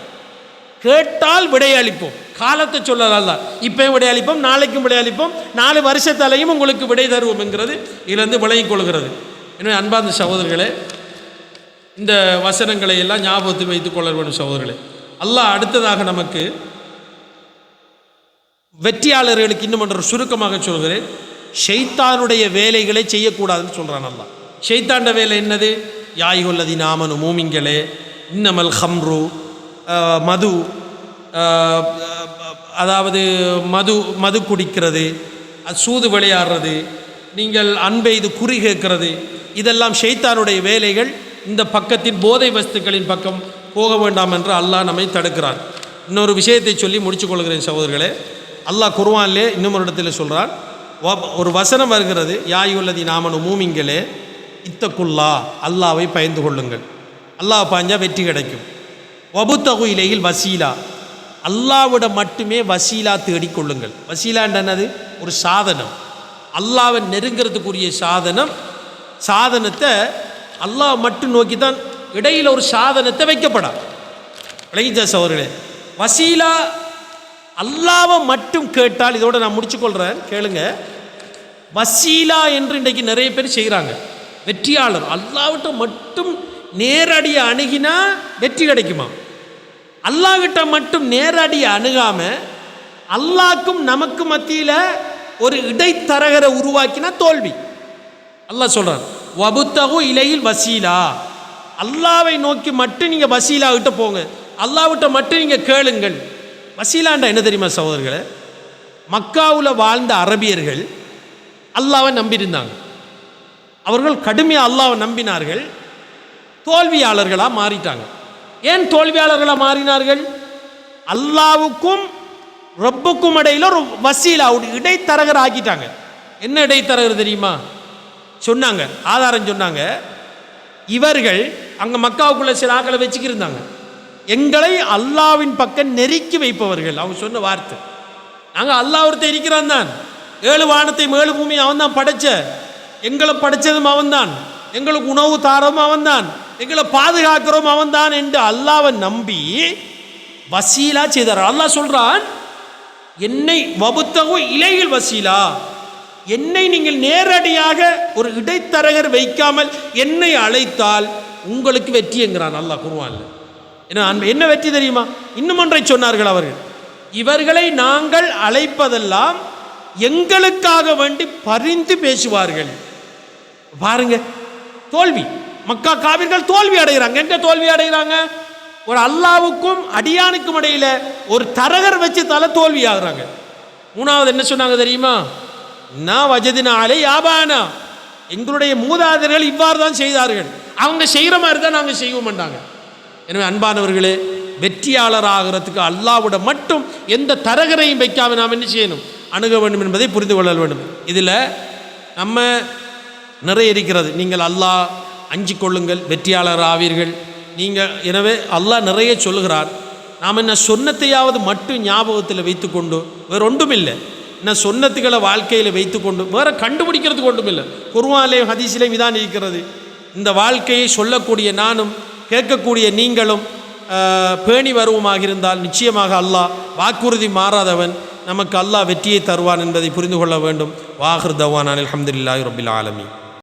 [SPEAKER 1] கேட்டால் விடையளிப்போம். காலத்தை சொல்லல, இப்பயும் விடையளிப்போம், நாளைக்கும் விடையளிப்போம், 4 வருஷத்தாலையும் உங்களுக்கு விடை தருவோம் என்கிறது இதிலிருந்து விளங்கிக் கொள்கிறது. எனவே அன்பார்ந்த சகோதரர்களே, இந்த வசனங்களை எல்லாம் ஞாபகத்தில் வைத்துக் கொள்ள வேண்டும் சகோதரர்களே. அல்லாஹ் அடுத்ததாக நமக்கு வெற்றியாளர்களுக்கு இன்னும் ஒன்று சுருக்கமாக சொல்கிறேன், ஷைத்தானுடைய வேலைகளை செய்யக்கூடாதுன்னு சொல்கிறான் அல்லாஹ். ஷைத்தாண்ட வேலை என்னது? யாயுல்லதி நாமனு மூமிங்களே இன்னமல் ஹம்ரு மது, அதாவது மது குடிக்கிறது, சூது விளையாடுறது, நீங்கள் அன்பை இது குறி கேட்கிறது, இதெல்லாம் ஷைத்தானுடைய வேலைகள். இந்த பக்கத்தின் போதை வஸ்துக்களின் பக்கம் போக வேண்டாம் என்று அல்லாஹ் நம்மை தடுக்கிறான். இன்னொரு விஷயத்தை சொல்லி முடிச்சு கொள்கிறேன் சகோதரர்களே. அல்லாஹ் குர்ஆனிலே இன்னும் ஒரு இடத்துல சொல்கிறான், ஒரு வசனம் வருகிறது, யாயுல்லதி நாமனு மூமிங்களே இத்தக்குல்லா அல்லாவை பயந்து கொள்ளுங்கள், அல்லாஹ் பாஞ்சா வெற்றி கிடைக்கும். வபுத்தகு இலையில் வசீலா அல்லாவிட மட்டுமே வசீலா தேடிக்கொள்ளுங்கள். வசீலான்ற என்னது? ஒரு சாதனம், அல்லாவை நெருங்கிறதுக்குரிய சாதனத்தை அல்லாஹ் மட்டும் நோக்கி தான் இடையில் ஒரு சாதனத்தை வைக்கப்படா. விளங்கிச்சா சகோதரர்களே? வசீலா அல்லாவை மட்டும் கேட்டால், இதோட நான் முடிச்சுக்கொள்கிறேன் கேளுங்க. வசீலா என்று இன்றைக்கு நிறைய பேர் செய்கிறாங்க. வெற்றியாளர் அல்லாஹ்விட்ட மட்டும் நேரடியை அணுகினா வெற்றி கிடைக்குமா? அல்லாஹ்கிட்ட மட்டும் நேரடியை அணுகாம அல்லாஹ்க்கும் நமக்கு மத்தியில் ஒரு இடைத்தரகரை உருவாக்கினா தோல்வி. அல்லாஹ் சொல்றான், வபுத்தகு இலையில் வசீலா அல்லாவை நோக்கி மட்டும் நீங்கள் வசீலா கிட்ட போங்க, அல்லாஹ்விட்ட மட்டும் நீங்கள் கேளுங்கள். வசீலாண்டா என்ன தெரியுமா சகோதரர்களே? மக்காவில் வாழ்ந்த அரபியர்கள் அல்லாவை நம்பியிருந்தாங்க. அவர்கள் கடுமையாக அல்லாவை நம்பினார்கள். தோல்வியாளர்களாக மாறிட்டாங்க. ஏன் தோல்வியாளர்களாக மாறினார்கள்? அல்லாவுக்கும் ரப்புக்கும் இடையில் ஒரு வசீலா, ஒரு இடைத்தரகர் ஆக்கிட்டாங்க. என்ன இடைத்தரகர் தெரியுமா? சொன்னாங்க, ஆதாரம் சொன்னாங்க. இவர்கள் அங்கே மக்காவுக்குள்ள சில ஆக்களை வச்சுக்கிருந்தாங்க, எங்களை அல்லாவின் பக்கம் நெருக்கி வைப்பவர்கள். அவங்க சொன்ன வார்த்தை, நாங்கள் அல்லாஹ் ஒருத்தர் இருக்கிறான் தான், 7 வானத்தையும் 7 பூமியும் அவன் தான் படைச்ச, எங்களை படைச்சதும் அவன்தான், எங்களுக்கு உணவு தாரவும் அவன்தான், எங்களை பாதுகாக்கிறோம் அவன்தான் என்று அல்லாவை நம்பி வசீலா செய்தார். அல்லாஹ் சொல்றான், என்னை வபுத்தகு இலையில் வசீலா, என்னை நீங்கள் நேரடியாக ஒரு இடைத்தரகர் வைக்காமல் என்னை அழைத்தால் உங்களுக்கு வெற்றி என்கிறான் அல்லாஹ் குர்ஆன்ல. என்ன வெற்றி தெரியுமா? இன்னும் ஒன்றை சொன்னார்கள் அவர்கள், இவர்களை நாங்கள் அழைப்பதெல்லாம் எங்களுக்காக வேண்டி பரிந்து பேசுவார்கள். பாருங்க, தோல்வி. மக்கா காவிர்கள் தோல்வி அடைகிறாங்க. எங்க தோல்வி அடைகிறாங்க? ஒரு அல்லாவுக்கும் அடியானுக்கும் இடையில ஒரு தரகர் வச்சு தலை தோல்வி ஆகுறாங்க. 3வது என்ன சொன்னாங்க தெரியுமா? நான் வஜதினா அலை யாபானா, எங்களுடைய மூதாதையர்கள் இவ்வாறு தான் செய்தார்கள், அவங்க செய்கிற மாதிரி தான் நாங்கள் செய்ய மாட்டாங்க. எனவே அன்பானவர்களே, வெற்றியாளர் ஆகிறதுக்கு அல்லாஹ்விட மட்டும் எந்த தரகரையும் வைக்காம நாம் என்ன செய்யணும்? அணுக வேண்டும் என்பதை புரிந்து கொள்ள வேண்டும். இதில் நம்ம நிறைய இருக்கிறது. நீங்கள் அல்லாஹ் அஞ்சிக் கொள்ளுங்கள், வெற்றியாளர் ஆவீர்கள் நீங்கள். எனவே அல்லாஹ் நிறைய சொல்லுகிறார். நாம் என்ன சொன்னத்தையாவது மட்டும் ஞாபகத்தில் வைத்துக்கொண்டு வேறு ஒன்றும் இல்லை, என்ன சொன்னத்துக்களை வாழ்க்கையில் வைத்துக்கொண்டு வேறு கண்டுபிடிக்கிறதுக்கு ஒன்றும் இல்லை. குர்ஆனிலேயும் ஹதீஸிலேயும் இதான் இருக்கிறது. இந்த வாழ்க்கையை சொல்லக்கூடிய நானும் கேட்கக்கூடிய நீங்களும் பேணி வருவமாக இருந்தால் நிச்சயமாக அல்லாஹ் வாக்குறுதி மாறாதவன், நமக்கு அல்லாஹ் வெற்றியை தருவான் என்பதை புரிந்து கொள்ள வேண்டும். வாஹிர் தவான் அல்ஹம்துலில்லாஹி ரப்பில் ஆலமீன்.